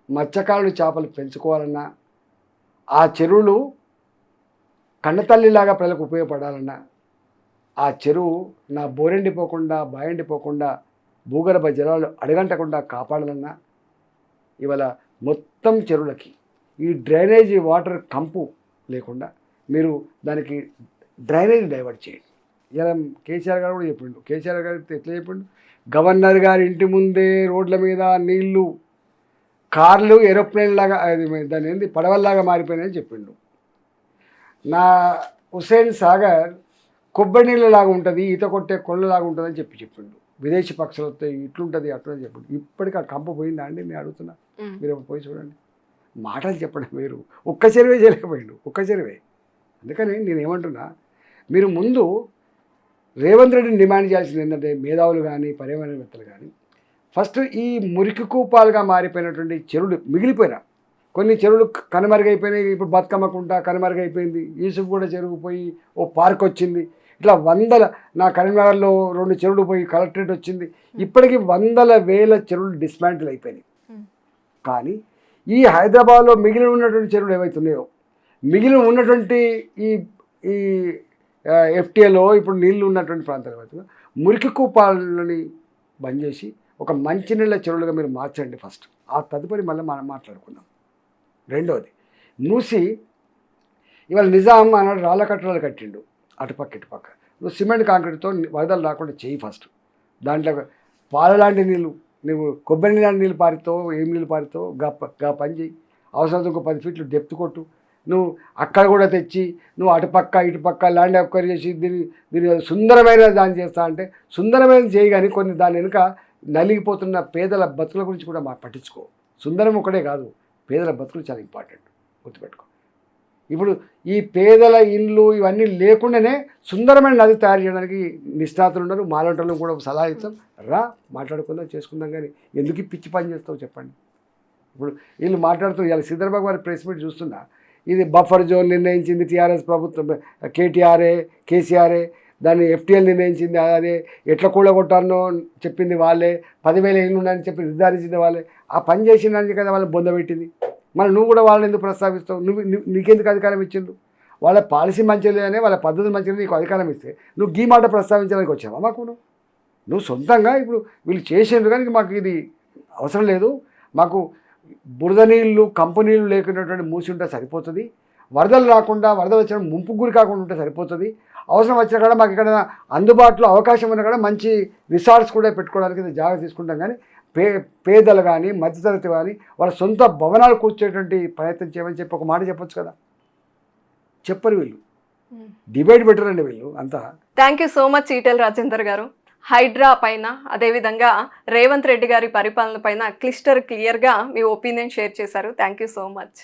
మత్స్యకారులు చేపలు పెంచుకోవాలన్నా, ఆ చెరువులు కన్నతల్లిలాగా ప్రజలకు ఉపయోగపడాలన్నా, ఆ చెరువు నా బోరెండిపోకుండా బాయండిపోకుండా భూగర్భ జలాలు అడగంటకుండా కాపాడాలన్నా, ఇవాళ మొత్తం చెరువులకి ఈ డ్రైనేజీ వాటర్ కంపు లేకుండా మీరు దానికి డ్రైనేజ్ డైవర్ట్ చేయండి. ఇలా కేసీఆర్ గారు కూడా చెప్పిండు. కేసీఆర్ గారు ఎట్లా చెప్పిండు, గవర్నర్ గారి ఇంటి ముందే రోడ్ల మీద నీళ్లు కార్లు ఏరోప్లేన్ లాగా అది దాని ఏంది పడవల్లాగా మారిపోయినాయని చెప్పిండు. నా హుస్సేన్ సాగర్ కొబ్బరి నీళ్ళలాగా ఉంటుంది, ఈత కొట్టే కొళ్ళలాగా ఉంటుందని చెప్పిండు. విదేశీ పక్షులు వస్తాయి, ఇట్లుంటుంది అట్లని చెప్పిండు. ఇప్పటికీ ఆ కంప పోయిందా అండి నేను అడుగుతున్నా, మీరు పోయి చూడండి. మాటలు చెప్పడం వేరు, ఒక్క చెరువే చేయలేకపోయిండు, ఒక్క చెరువే. అందుకని నేనేమంటున్నా, మీరు ముందు రేవంత్ రెడ్డిని డిమాండ్ చేయాల్సింది ఏంటంటే మేధావులు కానీ పర్యావరణవేత్తలు కానీ ఫస్ట్ ఈ మురికి కూపాలుగా మారిపోయినటువంటి చెరువులు మిగిలిపోయినా, కొన్ని చెరువులు కనుమరుగైపోయినాయి. ఇప్పుడు బతుకమ్మకుంట కనుమరుగైపోయింది, యూసుఫ్ కూడా చెరువు పోయి ఓ పార్క్ వచ్చింది. ఇట్లా వందల, నా కరీంనగర్లో 2 చెరువులు పోయి కలెక్టరేట్ వచ్చింది. ఇప్పటికీ వందల వేల చెరువులు డిస్మాంటిల్ అయిపోయినాయి. కానీ ఈ హైదరాబాద్లో మిగిలి ఉన్నటువంటి చెరువులు ఏవైతే ఉన్నాయో, మిగిలి ఉన్నటువంటి ఈ ఈ ఎఫ్టీఏలో ఇప్పుడు నీళ్లు ఉన్నటువంటి ప్రాంతాలు ఏవైతే మురికి కూపాలని బంద్ చేసి ఒక మంచినీళ్ళ చెరువులుగా మీరు మార్చండి ఫస్ట్. ఆ తదుపరి మళ్ళీ మనం మాట్లాడుకుందాం. రెండవది, మూసి ఇవాళ నిజాం అన్నాడు రాళ్ళ కట్టడాలు కట్టిండు అటుపక్క ఇటుపక్క. నువ్వు సిమెంట్ కాంక్రీట్తో వరదలు రాకుండా చేయి ఫస్ట్. దాంట్లో పాల లాంటి నీళ్ళు, నువ్వు కొబ్బరి లాంటి నీళ్ళు పారుతావు, ఏం నీళ్ళు పారుతావు గా పని చేయి. అవసరం ఒక 10 ఫీట్లు డెప్త్ కొట్టు. నువ్వు అక్కడ కూడా తెచ్చి నువ్వు అటుపక్క ఇటుపక్క ల్యాండ్ అక్వైర్ చేసి దీన్ని సుందరమైన దాన్ని చేస్తా అంటే సుందరమైన చేయి, కానీ కొన్ని దాని వెనుక నలిగిపోతున్న పేదల బతుకుల గురించి కూడా పట్టించుకో. సుందరం ఒకటే కాదు, పేదల బతుకులు చాలా ఇంపార్టెంట్, గుర్తుపెట్టుకో. ఇప్పుడు ఈ పేదల ఇళ్ళు ఇవన్నీ లేకుండానే సుందరమైన నది తయారు చేయడానికి నిష్ణాతులు ఉన్నారు. మాలంటలు కూడా సలహా ఇస్తాం, రా మాట్లాడుకుందాం చేసుకుందాం. కానీ ఎందుకు పిచ్చి పని చేస్తావు చెప్పండి. ఇప్పుడు వీళ్ళు మాట్లాడుతూ ఇవాళ సిద్ధరాబాబు గారి ప్రెస్ మీట్ చూస్తున్నా, ఇది బఫర్ జోన్ నిర్ణయించింది టీఆర్ఎస్ ప్రభుత్వం, కేసీఆర్ఏ దాన్ని ఎఫ్టీఎల్ నిర్ణయించింది, అదే ఎట్లా కూడగొట్టారనో చెప్పింది వాళ్ళే, 10,000 ఇళ్ళు ఉన్నాయని చెప్పి నిర్ధారించింది వాళ్ళే. ఆ పని చేసినానికి కదా వాళ్ళని బొందబెట్టింది. మరి నువ్వు కూడా వాళ్ళని ఎందుకు ప్రస్తావిస్తావు? నీకెందుకు అధికారం ఇచ్చిండు? వాళ్ళ పాలసీ మంచిదేనే, వాళ్ళ పద్ధతి మంచిది, నీకు అధికారం ఇస్తే నువ్వు ఈ మాట ప్రస్తావించడానికి వచ్చావా మాకు? నువ్వు సొంతంగా ఇప్పుడు వీళ్ళు చేసేందుకు కానీ మాకు ఇది అవసరం లేదు, మాకు బురద నీళ్ళు కంపు నీళ్ళు లేకున్నటువంటి మూసి ఉంటే సరిపోతుంది, వరదలు రాకుండా వరద వచ్చిన ముంపు గురి కాకుండా ఉంటే సరిపోతుంది, అవసరం వచ్చిన కూడా మాకు ఇక్కడ అందుబాటులో అవకాశం ఉన్న కూడా మంచి రిసార్ట్స్ కూడా పెట్టుకోవడానికి జాగ్రత్త తీసుకుంటాం. కానీ పేదలు కానీ మధ్యతరగతి కానీ వాళ్ళ సొంత భవనాలు కూర్చేటువంటి ప్రయత్నం చేయమని చెప్పి ఒక మాట చెప్పొచ్చు కదా. చెప్పరు వీళ్ళు, డిబేట్ పెట్టరండి వీళ్ళు అంతా. Thank you so much Etela Rajender గారు. హైడ్రా పైన, అదేవిధంగా రేవంత్ రెడ్డి గారి పరిపాలన పైన క్లియర్గా మీ ఒపీనియన్ షేర్ చేశారు. Thank you so much.